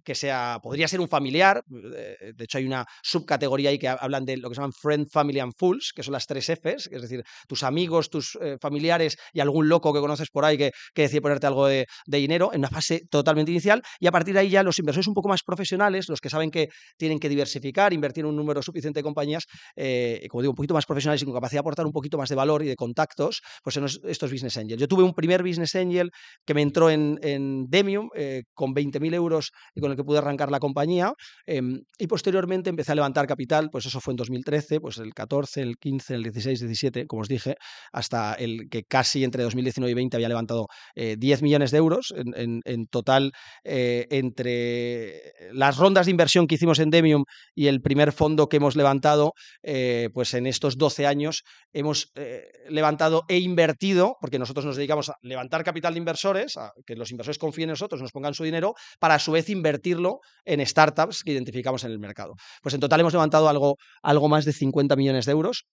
que sea, podría ser un familiar, de hecho hay una subcategoría ahí que hablan de lo que se llaman Friend, Family and Fools, que son las 3 Fs, es decir, tus amigos, tus familiares y algún loco que conoces por ahí que decide ponerte algo de dinero en una fase totalmente inicial, y a partir de ahí ya los inversores un poco más profesionales, los que saben que tienen que diversificar, invertir en un número suficiente de compañías, como digo, un poquito más profesionales y con capacidad de aportar un poquito más de valor y de contactos, pues son estos business angels. Yo tuve un primer business angel que me entró en Demium con 20.000 euros y con el que pude arrancar la compañía, y posteriormente empecé a levantar capital, pues eso fue en 2013, pues el 14, el 15, el 16, 17, como os dije, hasta el que casi entre 2019 y 20 había levantado 10 millones de euros en total, entre las rondas de inversión que hicimos en Demium y el primer fondo que hemos levantado, pues en estos 12 años hemos levantado e invertido, porque nosotros nos dedicamos a levantar capital de inversores, a que los inversores confíen en nosotros, nos pongan su dinero, para a su vez invertirlo en startups que identificamos en el mercado. Pues en total hemos levantado algo más de 50 millones de euros.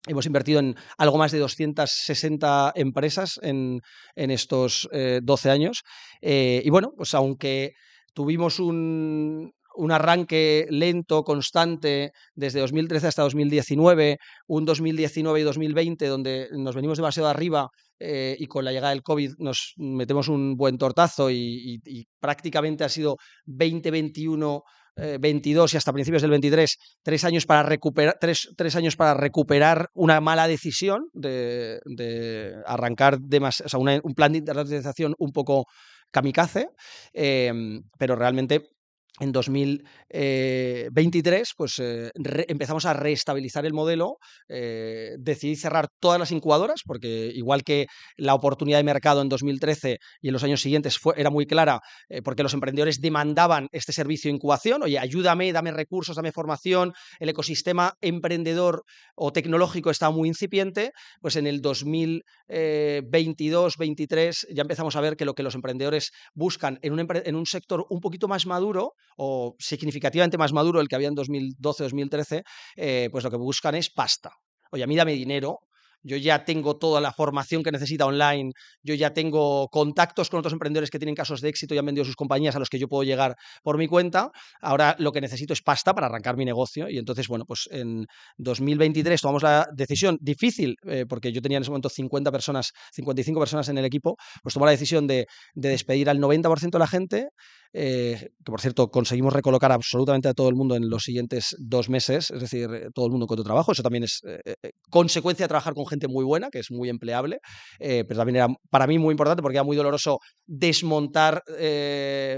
Hemos invertido en algo más de 260 empresas en estos 12 años. Y bueno, pues aunque tuvimos un arranque lento, constante, desde 2013 hasta 2019, un 2019 y 2020 donde nos venimos demasiado arriba, y con la llegada del COVID nos metemos un buen tortazo y prácticamente ha sido 2021, 22 y hasta principios del 23, 3 años para recuperar, 3 años para recuperar una mala decisión de arrancar o sea, un plan de internacionalización un poco kamikaze, pero realmente en 2023 pues empezamos a reestabilizar el modelo, decidí cerrar todas las incubadoras porque igual que la oportunidad de mercado en 2013 y en los años siguientes era muy clara, porque los emprendedores demandaban este servicio de incubación, oye, ayúdame, dame recursos, dame formación, el ecosistema emprendedor o tecnológico estaba muy incipiente, pues en el 2022-23 ya empezamos a ver que lo que los emprendedores buscan en un sector un poquito más maduro o significativamente más maduro del que había en 2012-2013, pues lo que buscan es pasta. Oye, a mí dame dinero, yo ya tengo toda la formación que necesita online, yo ya tengo contactos con otros emprendedores que tienen casos de éxito y han vendido sus compañías a los que yo puedo llegar por mi cuenta. Ahora lo que necesito es pasta para arrancar mi negocio y entonces, bueno, pues en 2023 tomamos la decisión difícil, porque yo tenía en ese momento 50 personas, 55 personas en el equipo, pues tomó la decisión de despedir al 90% de la gente, que por cierto conseguimos recolocar absolutamente a todo el mundo en los siguientes 2 meses, es decir, todo el mundo encontró trabajo, eso también es consecuencia de trabajar con gente muy buena, que es muy empleable, pero también era para mí muy importante porque era muy doloroso desmontar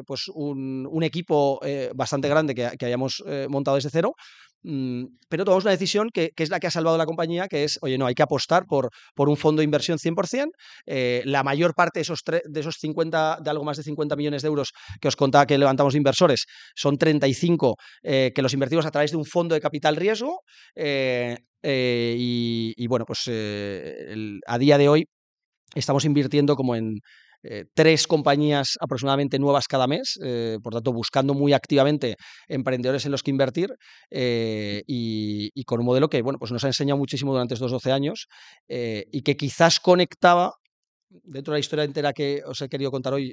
pues un equipo bastante grande que hayamos montado desde cero. Pero tomamos una decisión que es la que ha salvado la compañía, que es, oye, no, hay que apostar por un fondo de inversión 100%. La mayor parte de esos 50, de algo más de 50 millones de euros que os contaba que levantamos de inversores, son 35 que los invertimos a través de un fondo de capital riesgo. Y bueno, pues a día de hoy estamos invirtiendo como en 3 compañías aproximadamente nuevas cada mes, por tanto, buscando muy activamente emprendedores en los que invertir, y con un modelo que, bueno, pues nos ha enseñado muchísimo durante estos 12 años, y que quizás conectaba, dentro de la historia entera que os he querido contar hoy,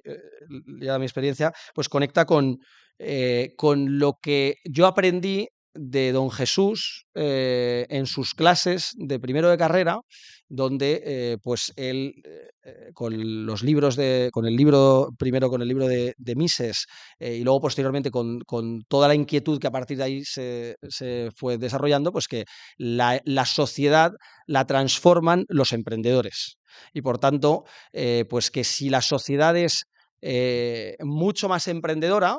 ya mi experiencia, pues conecta con lo que yo aprendí de don Jesús en sus clases de primero de carrera, donde pues él con los libros con el libro, primero con el libro de Mises, y luego posteriormente con toda la inquietud que a partir de ahí se fue desarrollando, pues que la sociedad la transforman los emprendedores. Y por tanto, pues que si la sociedad es mucho más emprendedora,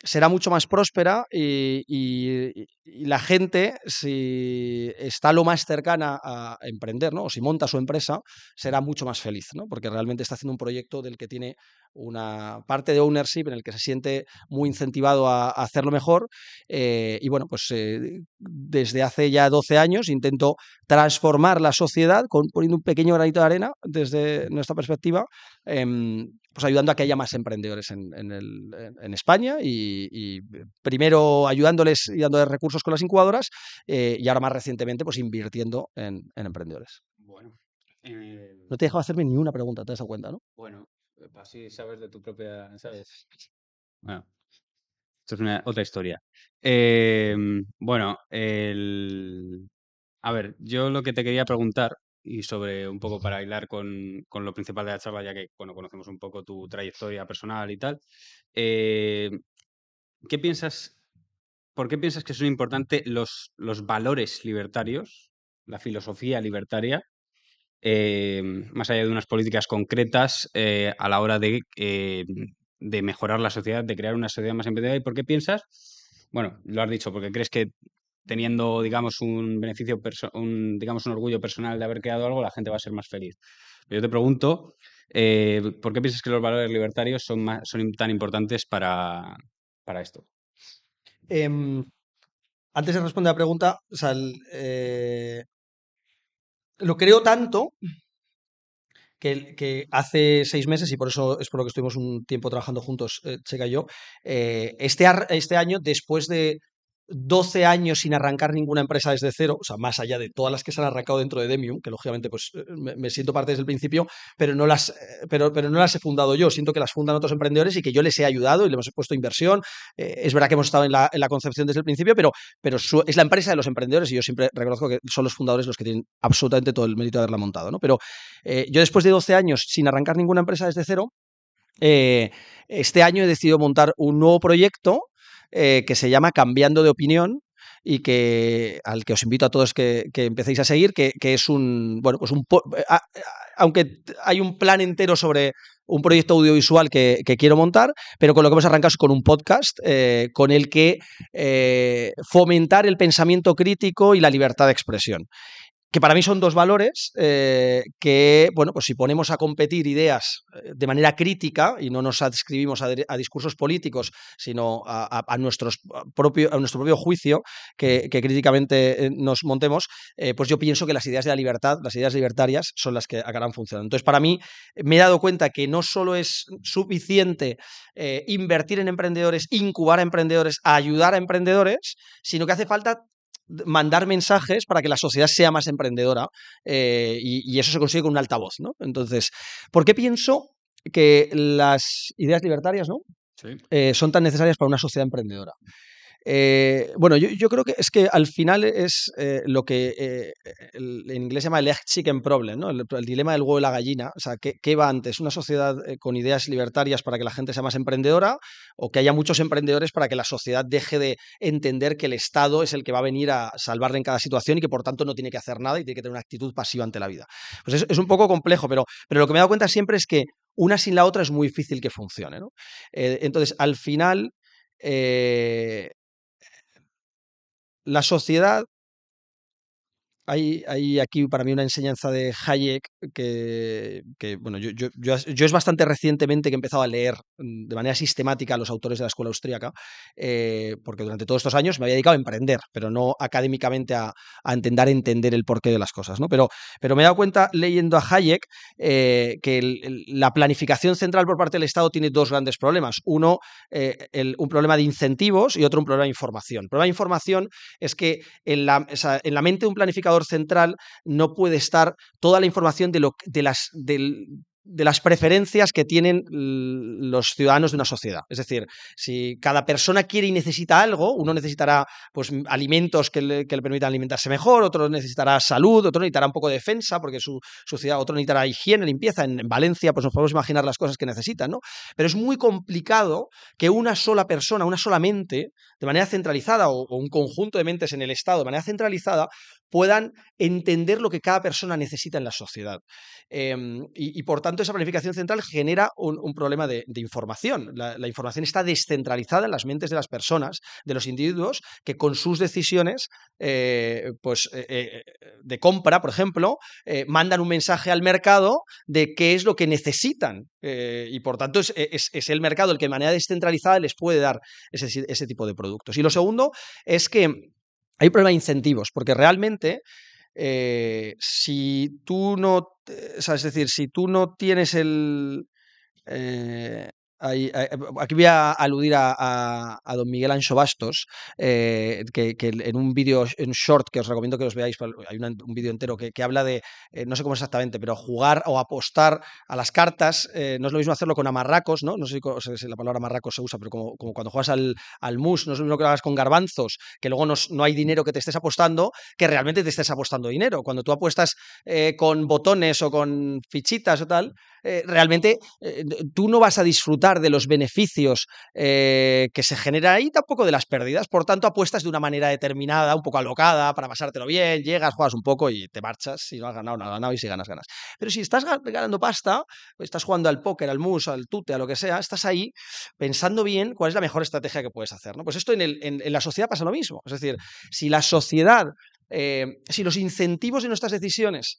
será mucho más próspera y la gente, si está lo más cercana a emprender, ¿no? O si monta su empresa, será mucho más feliz, ¿no? Porque realmente está haciendo un proyecto del que tiene una parte de ownership en el que se siente muy incentivado a hacerlo mejor. Y bueno, pues desde hace ya 12 años intento transformar la sociedad poniendo un pequeño granito de arena desde nuestra perspectiva, pues ayudando a que haya más emprendedores en España y primero ayudándoles y dándoles recursos con las incubadoras, y ahora más recientemente pues invirtiendo en emprendedores. Bueno, No te he dejado hacerme ni una pregunta, te das cuenta, ¿no? bueno, así sabes de tu propia, ¿sabes? Bueno, esto es otra historia. Bueno, a ver, yo lo que te quería preguntar, y sobre un poco para hilar con lo principal de la charla, ya que, bueno, conocemos un poco tu trayectoria personal y tal, eh, ¿qué piensas, por qué piensas que son importantes los valores libertarios, la filosofía libertaria, más allá de unas políticas concretas a la hora de mejorar la sociedad, de crear una sociedad más emprendedora? ¿Y por qué piensas? Bueno, lo has dicho, porque crees que teniendo, digamos, un beneficio, digamos, un orgullo personal de haber creado algo, la gente va a ser más feliz. Pero yo te pregunto, ¿por qué piensas que los valores libertarios son tan importantes para esto? Em, Antes de responder la pregunta, o sea, lo creo tanto que hace 6 meses, y por eso es por lo que estuvimos un tiempo trabajando juntos, Checa y yo, este año, después de 12 años sin arrancar ninguna empresa desde cero, o sea, más allá de todas las que se han arrancado dentro de Demium, que lógicamente pues me siento parte desde el principio, pero no las he fundado yo, siento que las fundan otros emprendedores y que yo les he ayudado y les hemos puesto inversión. Es verdad que hemos estado en la concepción desde el principio, pero es la empresa de los emprendedores y yo siempre reconozco que son los fundadores los que tienen absolutamente todo el mérito de haberla montado, ¿no? Pero yo después de 12 años sin arrancar ninguna empresa desde cero, este año he decidido montar un nuevo proyecto que se llama Cambiando de Opinión y al que os invito a todos que empecéis a seguir, que es bueno, pues aunque hay un plan entero sobre un proyecto audiovisual que quiero montar, pero con lo que hemos arrancado es con un podcast con el que fomentar el pensamiento crítico y la libertad de expresión, que para mí son dos valores que, bueno, pues si ponemos a competir ideas de manera crítica y no nos adscribimos a discursos políticos, sino a nuestro propio juicio que críticamente nos montemos, pues yo pienso que las ideas de la libertad, las ideas libertarias, son las que acabarán funcionando. Entonces, para mí, me he dado cuenta que no solo es suficiente invertir en emprendedores, incubar a emprendedores, ayudar a emprendedores, sino que hace falta mandar mensajes para que la sociedad sea más emprendedora y eso se consigue con un altavoz, ¿no? Entonces, ¿por qué pienso que las ideas libertarias, ¿no? Sí. Son tan necesarias para una sociedad emprendedora? Bueno, yo creo que es que al final es lo que en inglés se llama el egg chicken problem, ¿no? El dilema del huevo y la gallina. O sea, ¿qué va antes? ¿Una sociedad con ideas libertarias para que la gente sea más emprendedora o que haya muchos emprendedores para que la sociedad deje de entender que el Estado es el que va a venir a salvarle en cada situación y que por tanto no tiene que hacer nada y tiene que tener una actitud pasiva ante la vida? Pues es un poco complejo, pero lo que me he dado cuenta siempre es que una sin la otra es muy difícil que funcione, ¿no? Entonces, al final, eh, la sociedad, hay aquí para mí una enseñanza de Hayek bueno, yo es bastante recientemente que he empezado a leer de manera sistemática a los autores de la escuela austríaca, porque durante todos estos años me había dedicado a emprender, pero no académicamente a intentar entender el porqué de las cosas, ¿no? Pero me he dado cuenta leyendo a Hayek que la planificación central por parte del Estado tiene dos grandes problemas. Uno, un problema de incentivos y otro un problema de información. El problema de información es que o sea, en la mente de un planificador central no puede estar toda la información de las preferencias que tienen los ciudadanos de una sociedad. Es decir, si cada persona quiere y necesita algo, uno necesitará pues, alimentos que le permitan alimentarse mejor, otro necesitará salud, otro necesitará un poco de defensa porque su ciudad, otro necesitará higiene, limpieza. En Valencia, pues nos podemos imaginar las cosas que necesitan, ¿no? Pero es muy complicado que una sola persona, una sola mente, de manera centralizada o un conjunto de mentes en el Estado de manera centralizada, puedan entender lo que cada persona necesita en la sociedad. Por tanto, esa planificación central genera un problema de información. La información está descentralizada en las mentes de las personas, de los individuos, que con sus decisiones de compra, por ejemplo, mandan un mensaje al mercado de qué es lo que necesitan. Y por tanto, es el mercado el que de manera descentralizada les puede dar ese tipo de productos. Y lo segundo es que hay un problema de incentivos, porque realmente si tú no, o sea, es decir, si tú no tienes eh, aquí voy a aludir a don Miguel Ancho Bastos, que en un vídeo, en short, que os recomiendo que os veáis, hay un vídeo entero que habla de, no sé cómo exactamente, pero jugar o apostar a las cartas, no es lo mismo hacerlo con amarracos, ¿no? No sé si la palabra amarracos se usa, pero como cuando juegas al mus, no es lo mismo que lo hagas con garbanzos, que luego no hay dinero que te estés apostando, que realmente te estés apostando dinero. Cuando tú apuestas con botones o con fichitas o tal, realmente tú no vas a disfrutar de los beneficios que se generan ahí, tampoco de las pérdidas. Por tanto, apuestas de una manera determinada, un poco alocada, para pasártelo bien, llegas, juegas un poco y te marchas. Si no has ganado, no has ganado, y si ganas, ganas. Pero si estás ganando pasta, estás jugando al póker, al mus, al tute, a lo que sea, estás ahí pensando bien cuál es la mejor estrategia que puedes hacer, ¿no? Pues esto en la sociedad pasa lo mismo. Es decir, si la sociedad, si los incentivos de nuestras decisiones,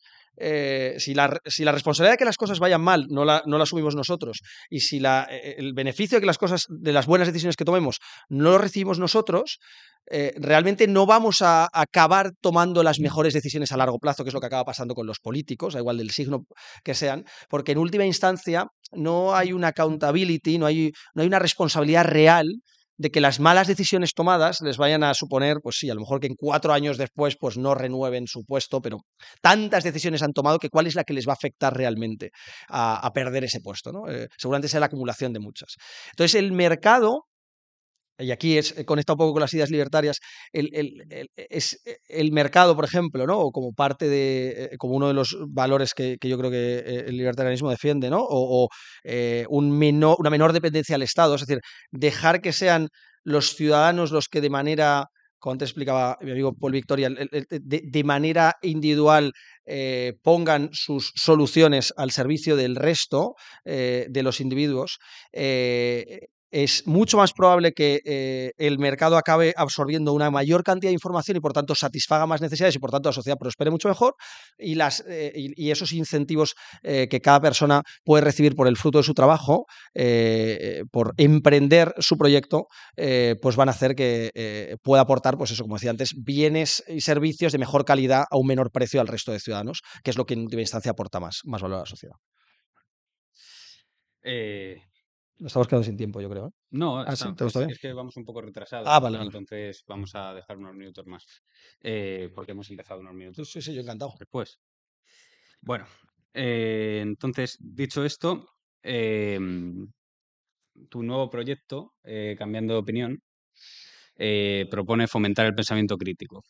si la responsabilidad de que las cosas vayan mal no la asumimos nosotros, y si el beneficio de que de las buenas decisiones que tomemos, no lo recibimos nosotros, realmente no vamos a acabar tomando las mejores decisiones a largo plazo, que es lo que acaba pasando con los políticos, da igual del signo que sean, porque en última instancia no hay una accountability, no hay una responsabilidad real de que las malas decisiones tomadas les vayan a suponer, pues sí, a lo mejor que en 4 años después pues no renueven su puesto, pero tantas decisiones han tomado que cuál es la que les va a afectar realmente a perder ese puesto, ¿no? Seguramente sea la acumulación de muchas. Entonces el mercado, y aquí conecta un poco con las ideas libertarias, el mercado, por ejemplo, ¿no? O como parte como uno de los valores que yo creo que el libertarianismo defiende, ¿no? Una menor dependencia del Estado, es decir, dejar que sean los ciudadanos los que de manera, como antes explicaba mi amigo Paul Victoria, de manera individual pongan sus soluciones al servicio del resto de los individuos, es mucho más probable que el mercado acabe absorbiendo una mayor cantidad de información y por tanto satisfaga más necesidades y por tanto la sociedad prospere mucho mejor, y esos incentivos que cada persona puede recibir por el fruto de su trabajo, por emprender su proyecto, pues van a hacer que pueda aportar, pues eso, como decía antes, bienes y servicios de mejor calidad a un menor precio al resto de ciudadanos, que es lo que en última instancia aporta más valor a la sociedad. Eh, Nos estamos quedando sin tiempo, yo creo, ¿eh? No, Ah, sí, ¿te gusta bien? es que vamos un poco Ah, retrasados, vale, vale. entonces vamos a dejar unos minutos más, porque hemos empezado unos Sí, minutos sí, sí, yo encantado. después. Bueno, entonces, dicho esto, em, tu nuevo proyecto, Cambiando de Opinión, propone fomentar el pensamiento crítico.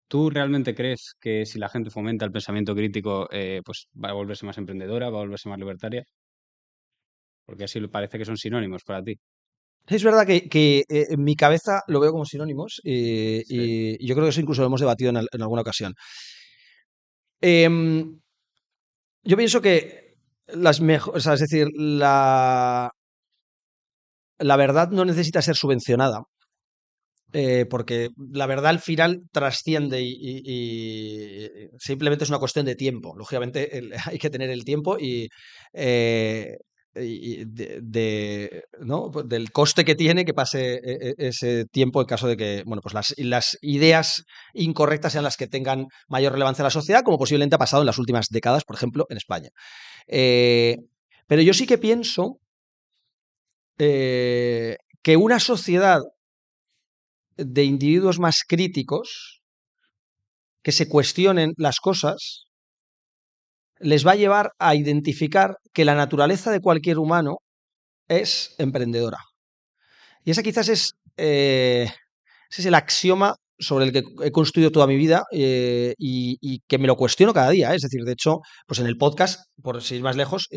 ¿Tú realmente crees que si la gente fomenta el pensamiento crítico, pues va a volverse más emprendedora, va a volverse más libertaria? Porque así parece que son sinónimos para ti. Es verdad que en mi cabeza lo veo como sinónimos Sí. y yo creo que eso incluso lo hemos debatido en alguna ocasión. Em, yo pienso que las mejores, es decir, la verdad no necesita ser subvencionada, porque la verdad al final trasciende y simplemente es una cuestión de tiempo. Lógicamente hay que tener el tiempo eh, y ¿no? Pues del coste que tiene que pase ese tiempo en caso de que bueno, pues las ideas incorrectas sean las que tengan mayor relevancia en la sociedad, como posiblemente ha pasado en las últimas décadas, por ejemplo, en España. Eh, pero yo sí que pienso que una sociedad de individuos más críticos que se cuestionen las cosas les va a llevar a identificar que la naturaleza de cualquier humano es emprendedora. Y esa quizás ese es el axioma sobre el que he construido toda mi vida y que me lo cuestiono cada día. Es decir, de hecho, pues en el podcast, por ir más lejos,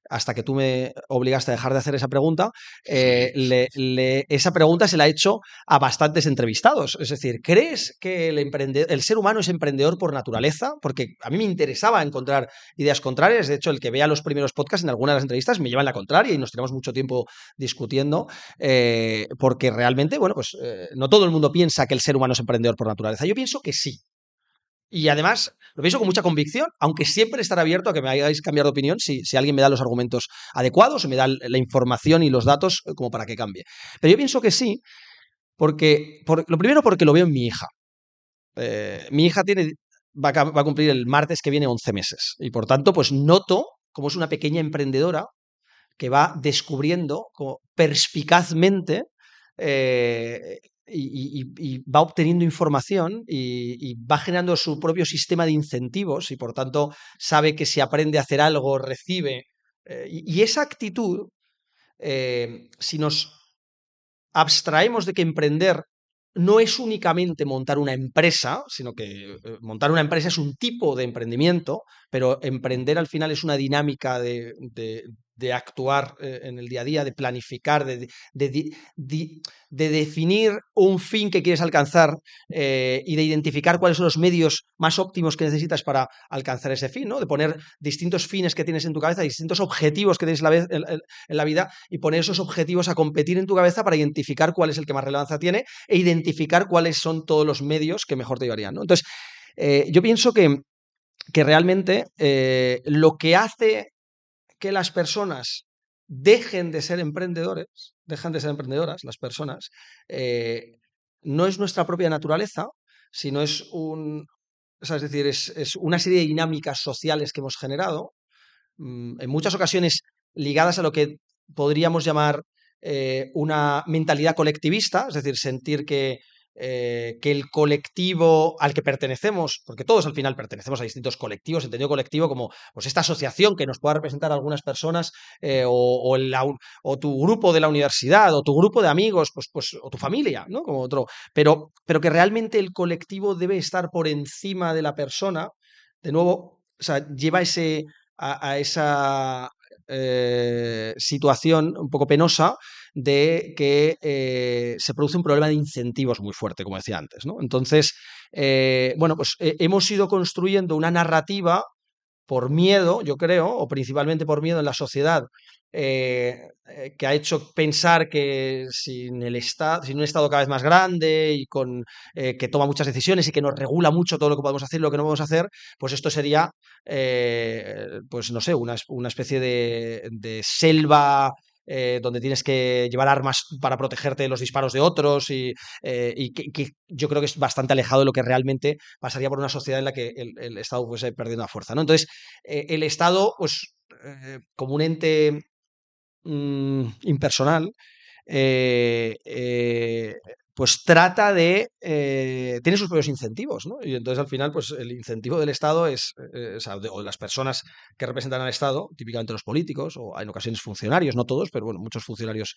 hasta que tú me obligaste a dejar de hacer esa pregunta, esa pregunta se la he hecho a bastantes entrevistados. Es decir, ¿crees que el ser humano es emprendedor por naturaleza? Porque a mí me interesaba encontrar ideas contrarias. De hecho, el que vea los primeros podcasts en algunas de las entrevistas me lleva en la contraria y nos tenemos mucho tiempo discutiendo porque realmente, bueno, pues no todo el mundo piensa que el ser humano es emprendedor por naturaleza. Yo pienso que sí. Y además, lo pienso con mucha convicción, aunque siempre estaré abierto a que me hagáis cambiar de opinión si alguien me da los argumentos adecuados o me da la información y los datos como para que cambie. Pero yo pienso que sí, lo primero porque lo veo en mi hija. Mi hija va a cumplir el martes que viene 11 meses y por tanto, pues noto como es una pequeña emprendedora que va descubriendo como perspicazmente y va obteniendo información y va generando su propio sistema de incentivos y por tanto sabe que si aprende a hacer algo recibe. Y esa actitud, si nos abstraemos de que emprender no es únicamente montar una empresa, sino que montar una empresa es un tipo de emprendimiento, pero emprender al final es una dinámica de actuar en el día a día, de planificar, de definir un fin que quieres alcanzar y de identificar cuáles son los medios más óptimos que necesitas para alcanzar ese fin, ¿no? De poner distintos fines que tienes en tu cabeza, distintos objetivos que tienes en la vida y poner esos objetivos a competir en tu cabeza para identificar cuál es el que más relevancia tiene e identificar cuáles son todos los medios que mejor te llevarían, ¿no? Entonces, yo pienso que realmente lo que hace que las personas dejan de ser emprendedoras, las personas, eh, no es nuestra propia naturaleza, sino o sea, es decir, es una serie de dinámicas sociales que hemos generado, en muchas ocasiones ligadas a lo que podríamos llamar una mentalidad colectivista, es decir, sentir que el colectivo al que pertenecemos, porque todos al final pertenecemos a distintos colectivos, entendido colectivo como pues esta asociación que nos pueda representar a algunas personas o tu grupo de la universidad o tu grupo de amigos, o tu familia, ¿no? Como otro, pero que realmente el colectivo debe estar por encima de la persona, de nuevo, o sea, lleva a esa situación un poco penosa de que se produce un problema de incentivos muy fuerte, como decía antes, ¿no? Entonces, bueno, pues hemos ido construyendo una narrativa por miedo, yo creo, o principalmente por miedo en la sociedad, que ha hecho pensar que sin un Estado cada vez más grande y que toma muchas decisiones y que nos regula mucho todo lo que podemos hacer y lo que no podemos hacer, pues esto sería, pues no sé, una especie de selva donde tienes que llevar armas para protegerte de los disparos de otros y que yo creo que es bastante alejado de lo que realmente pasaría por una sociedad en la que el Estado fuese perdiendo la fuerza, ¿no? Entonces, el Estado, pues, como un ente impersonal, eh, eh, pues trata de, tiene sus propios incentivos, ¿no? Y entonces al final, pues el incentivo del Estado es, o sea, o de las personas que representan al Estado, típicamente los políticos, o en ocasiones funcionarios, no todos, pero bueno, muchos funcionarios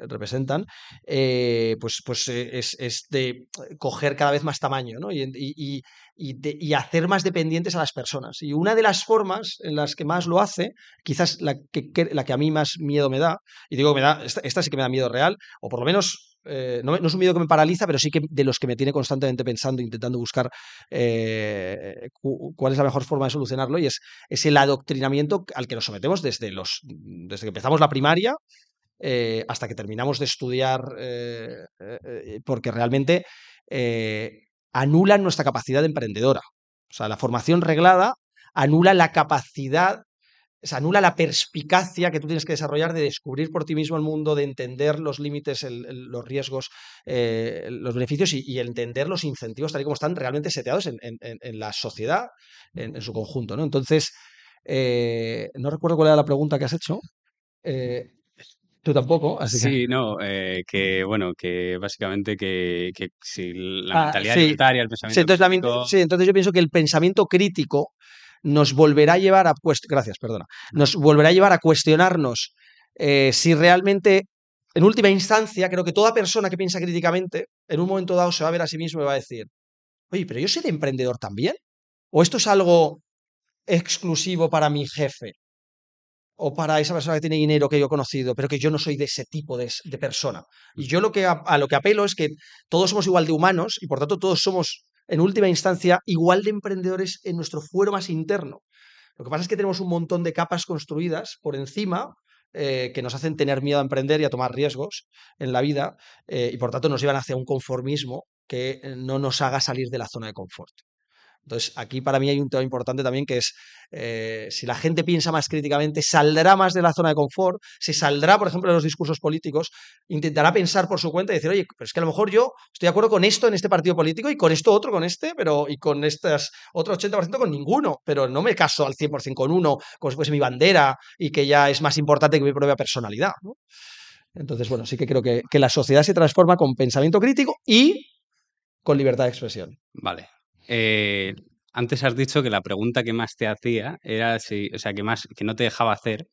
representan, es de coger cada vez más tamaño, ¿no? Y hacer más dependientes a las personas. Y una de las formas en las que más lo hace, quizás la que a mí más miedo me da, y digo que me da, esta sí que me da miedo real, o por lo menos no es un miedo que me paraliza, pero sí que de los que me tiene constantemente pensando, intentando buscar cuál es la mejor forma de solucionarlo, y es el adoctrinamiento al que nos sometemos desde que empezamos la primaria hasta que terminamos de estudiar, porque realmente anulan nuestra capacidad emprendedora. O sea, la formación reglada anula la capacidad, o sea, anula la perspicacia que tú tienes que desarrollar de descubrir por ti mismo el mundo, de entender los límites, los riesgos, los beneficios y entender los incentivos tal y como están realmente seteados en la sociedad en su conjunto, ¿no? Entonces, no recuerdo cuál era la pregunta que has hecho. Eh, Tú tampoco, así que. Sí, no, que bueno, que básicamente que si la Ah, mentalidad sí. libertaria, el Sí, pensamiento entonces, crítico, sí, entonces yo pienso que el pensamiento crítico nos volverá a llevar a gracias, perdona, nos volverá a llevar a cuestionarnos si realmente, en última instancia, creo que toda persona que piensa críticamente, en un momento dado se va a ver a sí mismo y va a decir, oye, pero yo soy de emprendedor también, o esto es algo exclusivo para mi jefe, o para esa persona que tiene dinero que yo he conocido, pero que yo no soy de ese tipo de persona. Y yo a lo que apelo es que todos somos igual de humanos y por tanto todos somos, en última instancia, igual de emprendedores en nuestro fuero más interno. Lo que pasa es que tenemos un montón de capas construidas por encima que nos hacen tener miedo a emprender y a tomar riesgos en la vida y por tanto nos llevan hacia un conformismo que no nos haga salir de la zona de confort. Entonces, aquí para mí hay un tema importante también que es, si la gente piensa más críticamente, saldrá más de la zona de confort, se saldrá, por ejemplo, de los discursos políticos, intentará pensar por su cuenta y decir, oye, pero es que a lo mejor yo estoy de acuerdo con esto en este partido político y con esto otro con este, pero y con estas otro 80% con ninguno, pero no me caso al 100% con uno, como si fuese mi bandera y que ya es más importante que mi propia personalidad, ¿no? Entonces, bueno, sí que creo que la sociedad se transforma con pensamiento crítico y con libertad de expresión. vale. Eh, Antes has dicho que la pregunta que más te hacía era si, o sea, que no te dejaba hacer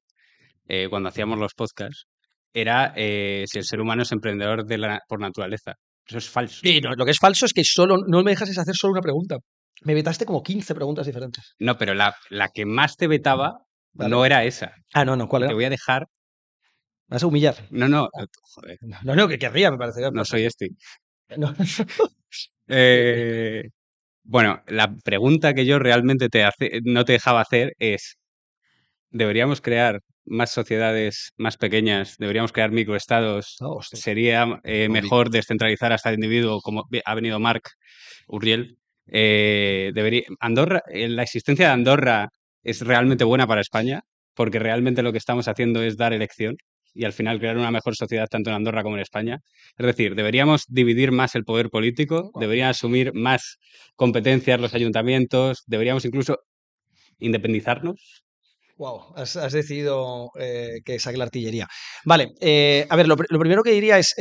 cuando hacíamos los podcasts, era si el ser humano es emprendedor por naturaleza. Eso es falso. Y no, lo que es falso es que solo no me dejas hacer solo una pregunta. Me vetaste como 15 preguntas diferentes. No, pero la que más te vetaba ¿Vale? no era esa. Ah, no, no, ¿cuál Y te era? voy a dejar. Me vas a humillar. No, no, joder, No, no, que querría, me parecería no soy fantástico. este. No. Eh, bueno, la pregunta que yo realmente no te dejaba hacer es, ¿deberíamos crear más sociedades más pequeñas? ¿Deberíamos crear microestados? No, hostia, ¿Sería mejor descentralizar hasta el individuo, como ha venido Marc Uriel? La existencia de Andorra es realmente buena para España, porque realmente lo que estamos haciendo es dar elección y al final crear una mejor sociedad tanto en Andorra como en España. Es decir, deberíamos dividir más el poder político, wow. deberían asumir más competencias los ayuntamientos, deberíamos incluso independizarnos. Wow, has decidido que saque la artillería. Vale, a ver, lo primero que diría es,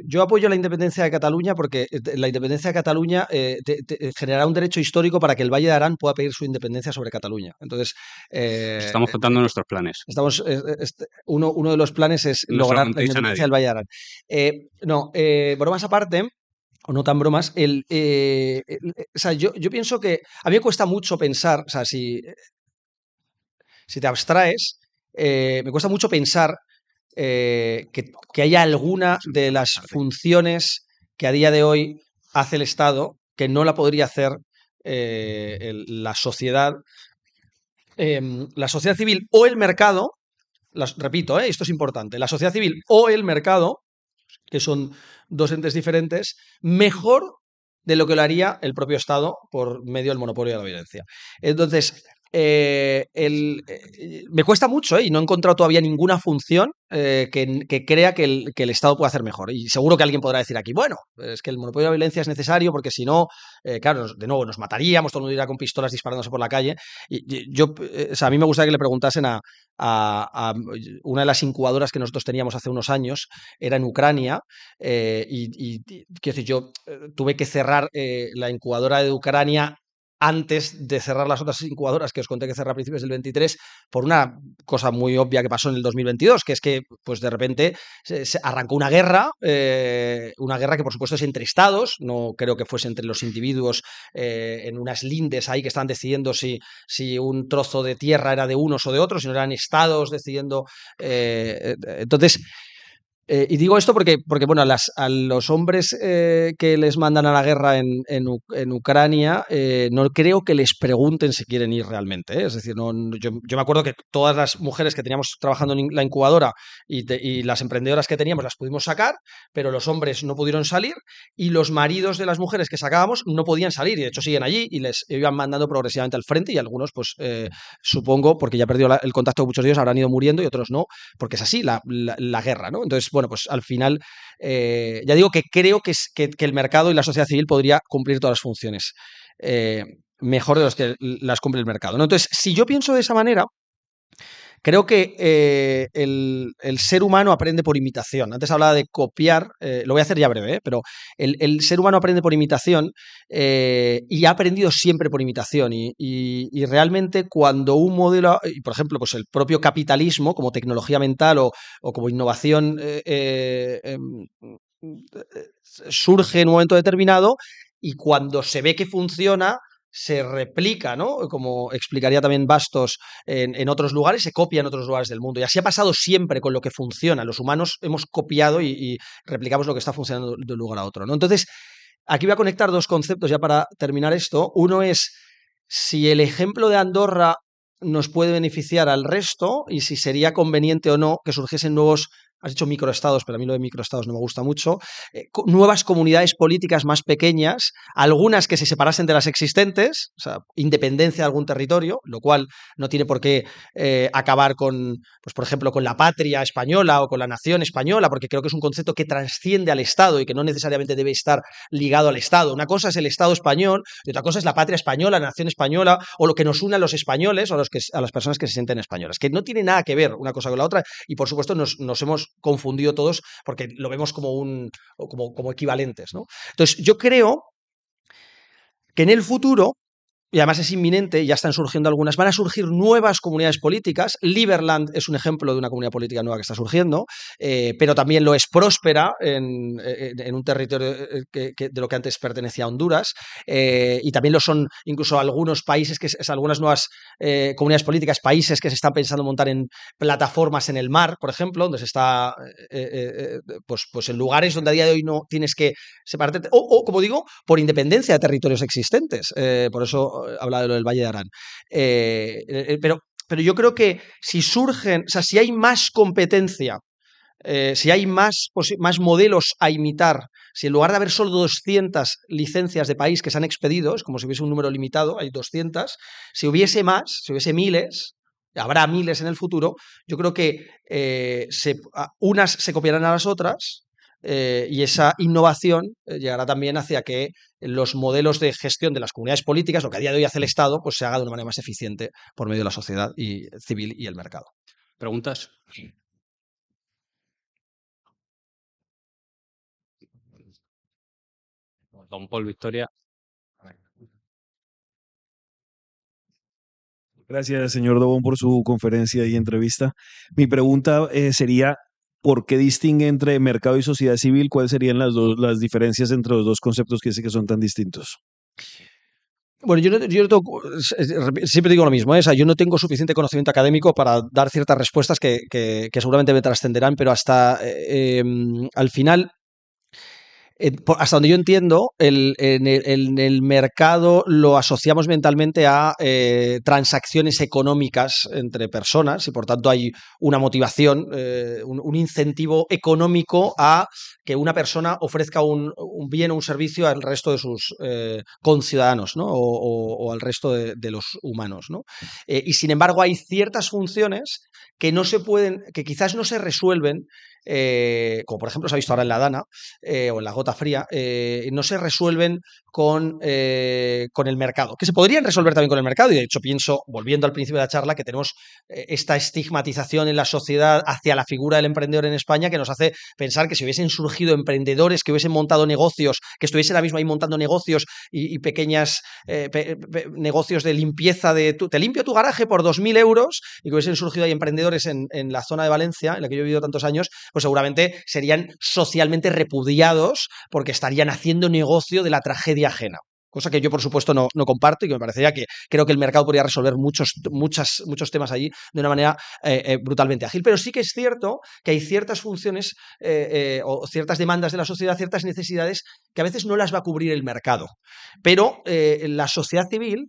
yo apoyo la independencia de Cataluña porque la independencia de Cataluña generará un derecho histórico para que el Valle de Arán pueda pedir su independencia sobre Cataluña. Entonces, Nos eh, estamos contando nuestros planes. uno de los planes es No se lo lograr la contéis a independencia nadie. del Valle de Arán. No, bromas aparte, o no tan bromas, o sea, yo pienso que a mí me cuesta mucho pensar, o sea, si te abstraes, me cuesta mucho pensar que haya alguna Eso no es de las abrazarte. funciones que a día de hoy hace el Estado que no la podría hacer la sociedad civil o el mercado, repito, esto es importante, la sociedad civil o el mercado, que son dos entes diferentes, mejor de lo que lo haría el propio Estado por medio del monopolio de la violencia. Entonces, me cuesta mucho, y no he encontrado todavía ninguna función que crea que el Estado puede hacer mejor. Y seguro que alguien podrá decir aquí, bueno, es que el monopolio de la violencia es necesario porque si no, claro, de nuevo nos mataríamos, todo el mundo iría con pistolas disparándose por la calle. O sea, a mí me gustaría que le preguntasen a una de las incubadoras que nosotros teníamos hace unos años, era en Ucrania, quiero decir, yo tuve que cerrar la incubadora de Ucrania antes de cerrar las otras incubadoras que os conté que cerré a principios del 23 por una cosa muy obvia que pasó en el 2022, que es que pues de repente se arrancó una guerra que por supuesto es entre estados, no creo que fuese entre los individuos en unas lindes ahí que estaban decidiendo si un trozo de tierra era de unos o de otros, sino eran estados decidiendo. Entonces, y digo esto porque bueno, a los hombres que les mandan a la guerra en Ucrania, no creo que les pregunten si quieren ir realmente, ¿eh? Es decir, yo me acuerdo que todas las mujeres que teníamos trabajando en la incubadora y las emprendedoras que teníamos las pudimos sacar, pero los hombres no pudieron salir y los maridos de las mujeres que sacábamos no podían salir y de hecho siguen allí y les iban mandando progresivamente al frente y algunos, pues supongo, porque ya he perdido el contacto con muchos de ellos, habrán ido muriendo y otros no, porque es así la guerra, ¿no? Entonces, bueno, pues al final, ya digo que creo que el mercado y la sociedad civil podría cumplir todas las funciones mejor de los que las cumple el mercado, ¿no? Entonces, si yo pienso de esa manera, creo que el ser humano aprende por imitación. Antes hablaba de copiar, lo voy a hacer ya breve, pero el ser humano aprende por imitación y ha aprendido siempre por imitación. Y realmente cuando un modelo, y por ejemplo, pues el propio capitalismo como tecnología mental o como innovación surge en un momento determinado y cuando se ve que funciona, se replica, ¿no? Como explicaría también Bastos en otros lugares, se copia en otros lugares del mundo. Y así ha pasado siempre con lo que funciona. Los humanos hemos copiado y replicamos lo que está funcionando de un lugar a otro, ¿no? Entonces, aquí voy a conectar dos conceptos ya para terminar esto. Uno es si el ejemplo de Andorra nos puede beneficiar al resto y si sería conveniente o no que surgiesen nuevos, has dicho microestados, pero a mí lo de microestados no me gusta mucho, nuevas comunidades políticas más pequeñas, algunas que se separasen de las existentes, o sea, independencia de algún territorio, lo cual no tiene por qué acabar con, pues por ejemplo, con la patria española o con la nación española, porque creo que es un concepto que trasciende al Estado y que no necesariamente debe estar ligado al Estado. Una cosa es el Estado español y otra cosa es la patria española, la nación española o lo que nos une a los españoles o a las personas que se sienten españolas, que no tiene nada que ver una cosa con la otra y por supuesto nos hemos confundido todos porque lo vemos como equivalentes, ¿no? Entonces, yo creo que en el futuro y además es inminente, ya están surgiendo algunas, van a surgir nuevas comunidades políticas. Liberland es un ejemplo de una comunidad política nueva que está surgiendo, pero también lo es Próspera en un territorio de lo que antes pertenecía a Honduras, y también lo son incluso algunos países, algunas nuevas comunidades políticas, países que se están pensando montar en plataformas en el mar, por ejemplo, donde se está, pues en lugares donde a día de hoy no tienes que separarte, o como digo, por independencia de territorios existentes. Por eso habla de lo del Valle de Arán. Pero yo creo que si surgen, o sea, si hay más competencia, si hay más modelos a imitar, si en lugar de haber solo 200 licencias de país que se han expedido, es como si hubiese un número limitado, hay 200, si hubiese más, si hubiese miles, habrá miles en el futuro, yo creo que unas se copiarán a las otras y esa innovación llegará también hacia que los modelos de gestión de las comunidades políticas, lo que a día de hoy hace el Estado, pues se haga de una manera más eficiente por medio de la sociedad civil y el mercado. ¿Preguntas? Don Paul, Victoria. Gracias, señor Dobón, por su conferencia y entrevista. Mi pregunta sería, ¿por qué distingue entre mercado y sociedad civil? ¿Cuáles serían las diferencias entre los dos conceptos que dice que son tan distintos? Bueno, yo no tengo, siempre digo lo mismo, ¿eh? O sea, yo no tengo suficiente conocimiento académico para dar ciertas respuestas que seguramente me trascenderán, pero hasta al final hasta donde yo entiendo, en el mercado lo asociamos mentalmente a transacciones económicas entre personas y por tanto hay una motivación, un incentivo económico a que una persona ofrezca un bien o un servicio al resto de sus conciudadanos, ¿no? O al resto de los humanos, ¿no? Y sin embargo hay ciertas funciones que no se pueden, que quizás no se resuelven, como por ejemplo se ha visto ahora en la Dana, o en la gota fría, no se resuelven con el mercado, que se podrían resolver también con el mercado, y de hecho pienso, volviendo al principio de la charla, que tenemos esta estigmatización en la sociedad hacia la figura del emprendedor en España que nos hace pensar que si hubiesen surgido emprendedores, que hubiesen montado negocios, que estuviesen ahora mismo ahí montando negocios y pequeñas negocios de limpieza, te limpio tu garaje por 2.000 euros, y que hubiesen surgido ahí emprendedores en la zona de Valencia, en la que yo he vivido tantos años, pues seguramente serían socialmente repudiados porque estarían haciendo negocio de la tragedia ajena. Cosa que yo, por supuesto, no comparto y que me parecería que creo que el mercado podría resolver muchos temas allí de una manera brutalmente ágil. Pero sí que es cierto que hay ciertas funciones o ciertas demandas de la sociedad, ciertas necesidades que a veces no las va a cubrir el mercado. Pero la sociedad civil,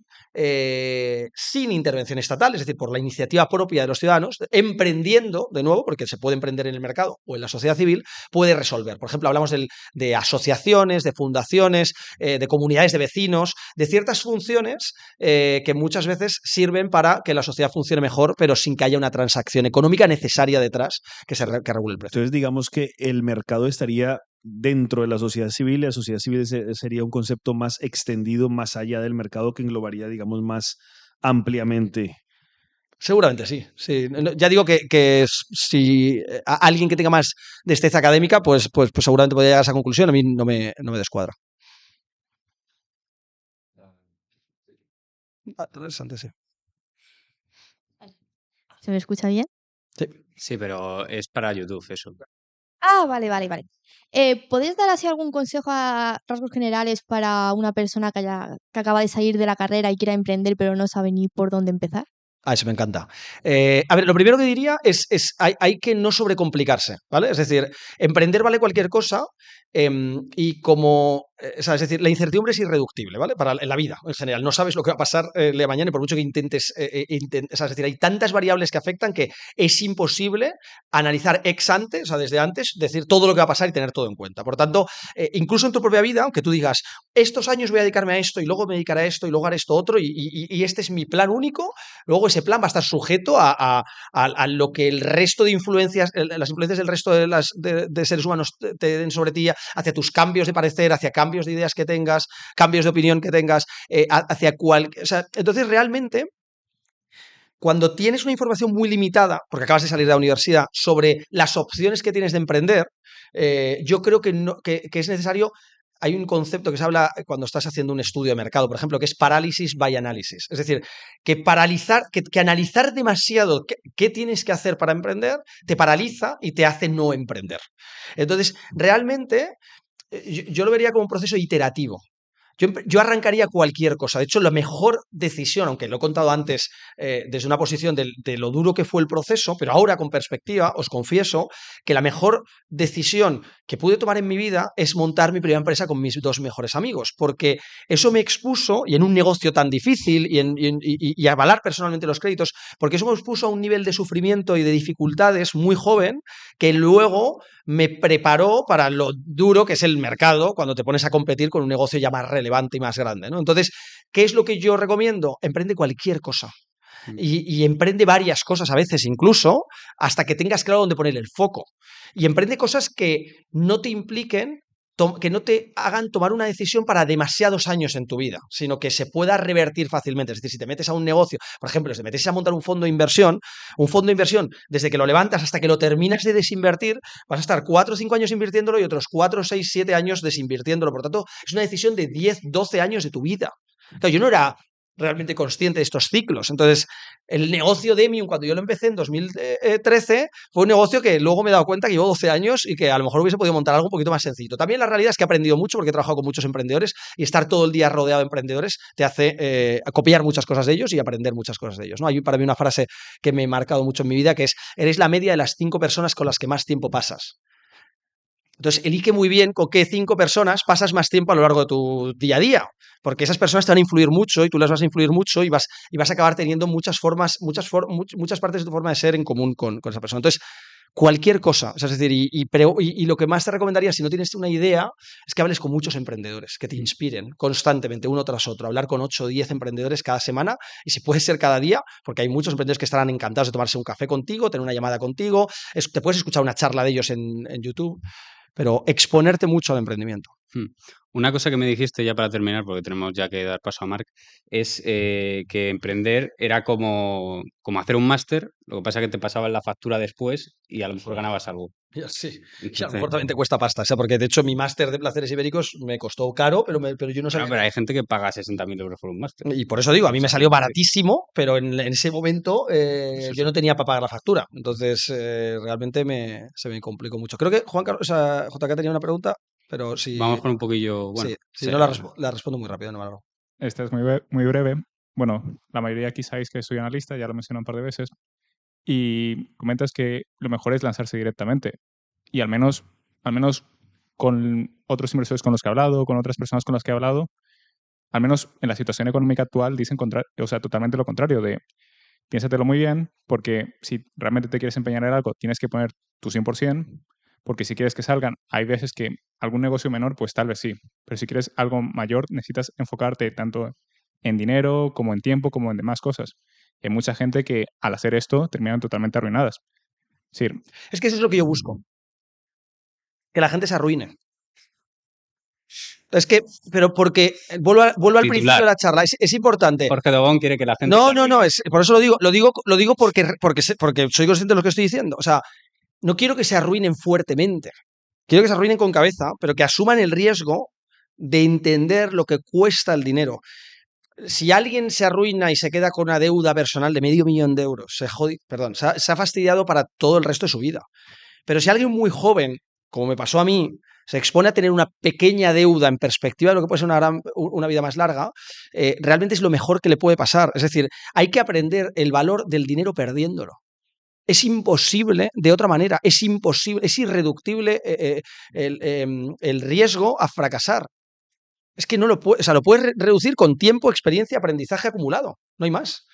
sin intervención estatal, es decir, por la iniciativa propia de los ciudadanos, emprendiendo, de nuevo, porque se puede emprender en el mercado o en la sociedad civil, puede resolver. Por ejemplo, hablamos de asociaciones, de fundaciones, de comunidades de vecinos, de ciertas funciones que muchas veces sirven para que la sociedad funcione mejor, pero sin que haya una transacción económica necesaria detrás que regule el precio. Entonces, digamos que el mercado estaría dentro de la sociedad civil, y la sociedad civil sería un concepto más extendido, más allá del mercado, que englobaría, digamos, más ampliamente. Seguramente sí. Ya digo que si alguien que tenga más destreza académica, pues seguramente podría llegar a esa conclusión. A mí no me descuadra. Interesante, sí. ¿Se me escucha bien? Sí, pero es para YouTube eso. Vale. ¿Podéis dar así algún consejo a rasgos generales para una persona que acaba de salir de la carrera y quiera emprender pero no sabe ni por dónde empezar? Eso me encanta. A ver, lo primero que diría es hay que no sobrecomplicarse, ¿vale? Es decir, emprender vale cualquier cosa, y como, es decir, la incertidumbre es irreductible, ¿vale? En la vida, en general. No sabes lo que va a pasar el día de mañana y por mucho que intentes, es decir, hay tantas variables que afectan que es imposible analizar ex ante, o sea, desde antes, decir todo lo que va a pasar y tener todo en cuenta. Por tanto, incluso en tu propia vida, aunque tú digas, estos años voy a dedicarme a esto y luego me dedicaré a esto y luego haré esto otro y este es mi plan único, luego ese plan va a estar sujeto a lo que el resto de influencias, las influencias del resto de seres humanos te den sobre ti, hacia tus cambios de parecer, hacia cambios de ideas que tengas, cambios de opinión que tengas, o sea, entonces realmente, cuando tienes una información muy limitada, porque acabas de salir de la universidad, sobre las opciones que tienes de emprender, yo creo que es necesario. Hay un concepto que se habla cuando estás haciendo un estudio de mercado, por ejemplo, que es parálisis by análisis. Es decir, que analizar demasiado qué tienes que hacer para emprender te paraliza y te hace no emprender. Entonces, realmente, yo lo vería como un proceso iterativo. Yo arrancaría cualquier cosa. De hecho, la mejor decisión, aunque lo he contado antes desde una posición de lo duro que fue el proceso, pero ahora con perspectiva, os confieso que la mejor decisión que pude tomar en mi vida es montar mi primera empresa con mis dos mejores amigos, porque eso me expuso, y en un negocio tan difícil, y avalar personalmente los créditos, porque eso me expuso a un nivel de sufrimiento y de dificultades muy joven, que luego me preparó para lo duro que es el mercado cuando te pones a competir con un negocio ya más relevante y más grande, ¿no? Entonces, ¿qué es lo que yo recomiendo? Emprende cualquier cosa. Y emprende varias cosas a veces incluso, hasta que tengas claro dónde poner el foco. Y emprende cosas que no te impliquen, que no te hagan tomar una decisión para demasiados años en tu vida, sino que se pueda revertir fácilmente. Es decir, si te metes a un negocio, por ejemplo, si te metes a montar un fondo de inversión, desde que lo levantas hasta que lo terminas de desinvertir, vas a estar 4 o 5 años invirtiéndolo y otros 4, 6, 7 años desinvirtiéndolo. Por tanto, es una decisión de 10, 12 años de tu vida. Claro, yo no era realmente consciente de estos ciclos. Entonces, el negocio de Demium, cuando yo lo empecé en 2013, fue un negocio que luego me he dado cuenta que llevo 12 años y que a lo mejor hubiese podido montar algo un poquito más sencillo. También la realidad es que he aprendido mucho porque he trabajado con muchos emprendedores y estar todo el día rodeado de emprendedores te hace copiar muchas cosas de ellos y aprender muchas cosas de ellos, ¿no? Hay para mí una frase que me ha marcado mucho en mi vida, que es: eres la media de las 5 personas con las que más tiempo pasas. Entonces, elige muy bien con qué 5 personas pasas más tiempo a lo largo de tu día a día, porque esas personas te van a influir mucho y tú las vas a influir mucho y vas a acabar teniendo muchas partes de tu forma de ser en común con esa persona. Entonces, cualquier cosa, o sea, es decir, y lo que más te recomendaría, si no tienes una idea, es que hables con muchos emprendedores, que te inspiren constantemente, uno tras otro, hablar con 8 o 10 emprendedores cada semana, y si puede ser cada día, porque hay muchos emprendedores que estarán encantados de tomarse un café contigo, tener una llamada contigo, te puedes escuchar una charla de ellos en YouTube, pero exponerte mucho al emprendimiento. Una cosa que me dijiste ya para terminar, porque tenemos ya que dar paso a Marc, es que emprender era como hacer un máster, lo que pasa es que te pasaban la factura después y a lo mejor ganabas algo. Sí, y a lo Entonces, mejor también te cuesta pasta, o sea, porque de hecho mi máster de placeres ibéricos me costó caro, pero yo no no, sabía. pero hay gente que paga 60.000 euros por un máster. Y por eso digo, a mí me Mucha salió gente. baratísimo, pero en ese momento Eso yo sí. no tenía para pagar la factura. Entonces, realmente se me complicó mucho. Creo que Juan Carlos, o sea, JK tenía una pregunta, pero Vamos con un poquillo, bueno, si no la respondo muy rápido, no me alargo. Esta es muy breve. Bueno, la mayoría aquí sabéis que soy analista, ya lo mencioné un par de veces. Y comentas que lo mejor es lanzarse directamente. Y al menos con otros inversores con los que he hablado, con otras personas con las que he hablado, al menos en la situación económica actual, dicen totalmente lo contrario, de piénsatelo muy bien, porque si realmente te quieres empeñar en algo, tienes que poner tu 100%, porque si quieres que salgan, hay veces que algún negocio menor, pues tal vez sí, pero si quieres algo mayor, necesitas enfocarte tanto en dinero, como en tiempo, como en demás cosas. Hay mucha gente que al hacer esto terminan totalmente arruinadas. Es decir, Es que eso es lo que yo busco. Que la gente se arruine. Es que, pero porque, vuelvo al Titular. principio de la charla, es importante. Jorge Dobón quiere que la gente... No, se no, no, arruine. por eso lo digo porque soy consciente de lo que estoy diciendo. O sea, no quiero que se arruinen fuertemente. Quiero que se arruinen con cabeza, pero que asuman el riesgo de entender lo que cuesta el dinero. Si alguien se arruina y se queda con una deuda personal de $500.000 de euros, se ha fastidiado para todo el resto de su vida. Pero si alguien muy joven, como me pasó a mí, se expone a tener una pequeña deuda en perspectiva de lo que puede ser una vida más larga, realmente es lo mejor que le puede pasar. Es decir, hay que aprender el valor del dinero perdiéndolo. Es imposible de otra manera, es imposible, es irreductible el riesgo a fracasar. Es que no lo puedes, o sea, lo puedes reducir con tiempo, experiencia, aprendizaje acumulado, no hay más.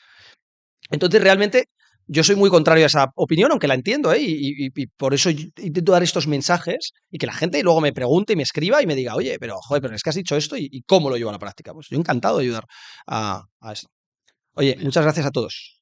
Entonces, realmente, yo soy muy contrario a esa opinión, aunque la entiendo, y por eso intento dar estos mensajes y que la gente luego me pregunte y me escriba y me diga, oye, pero es que has dicho esto y cómo lo llevo a la práctica. Pues yo encantado de ayudar a esto. Oye, muchas gracias a todos.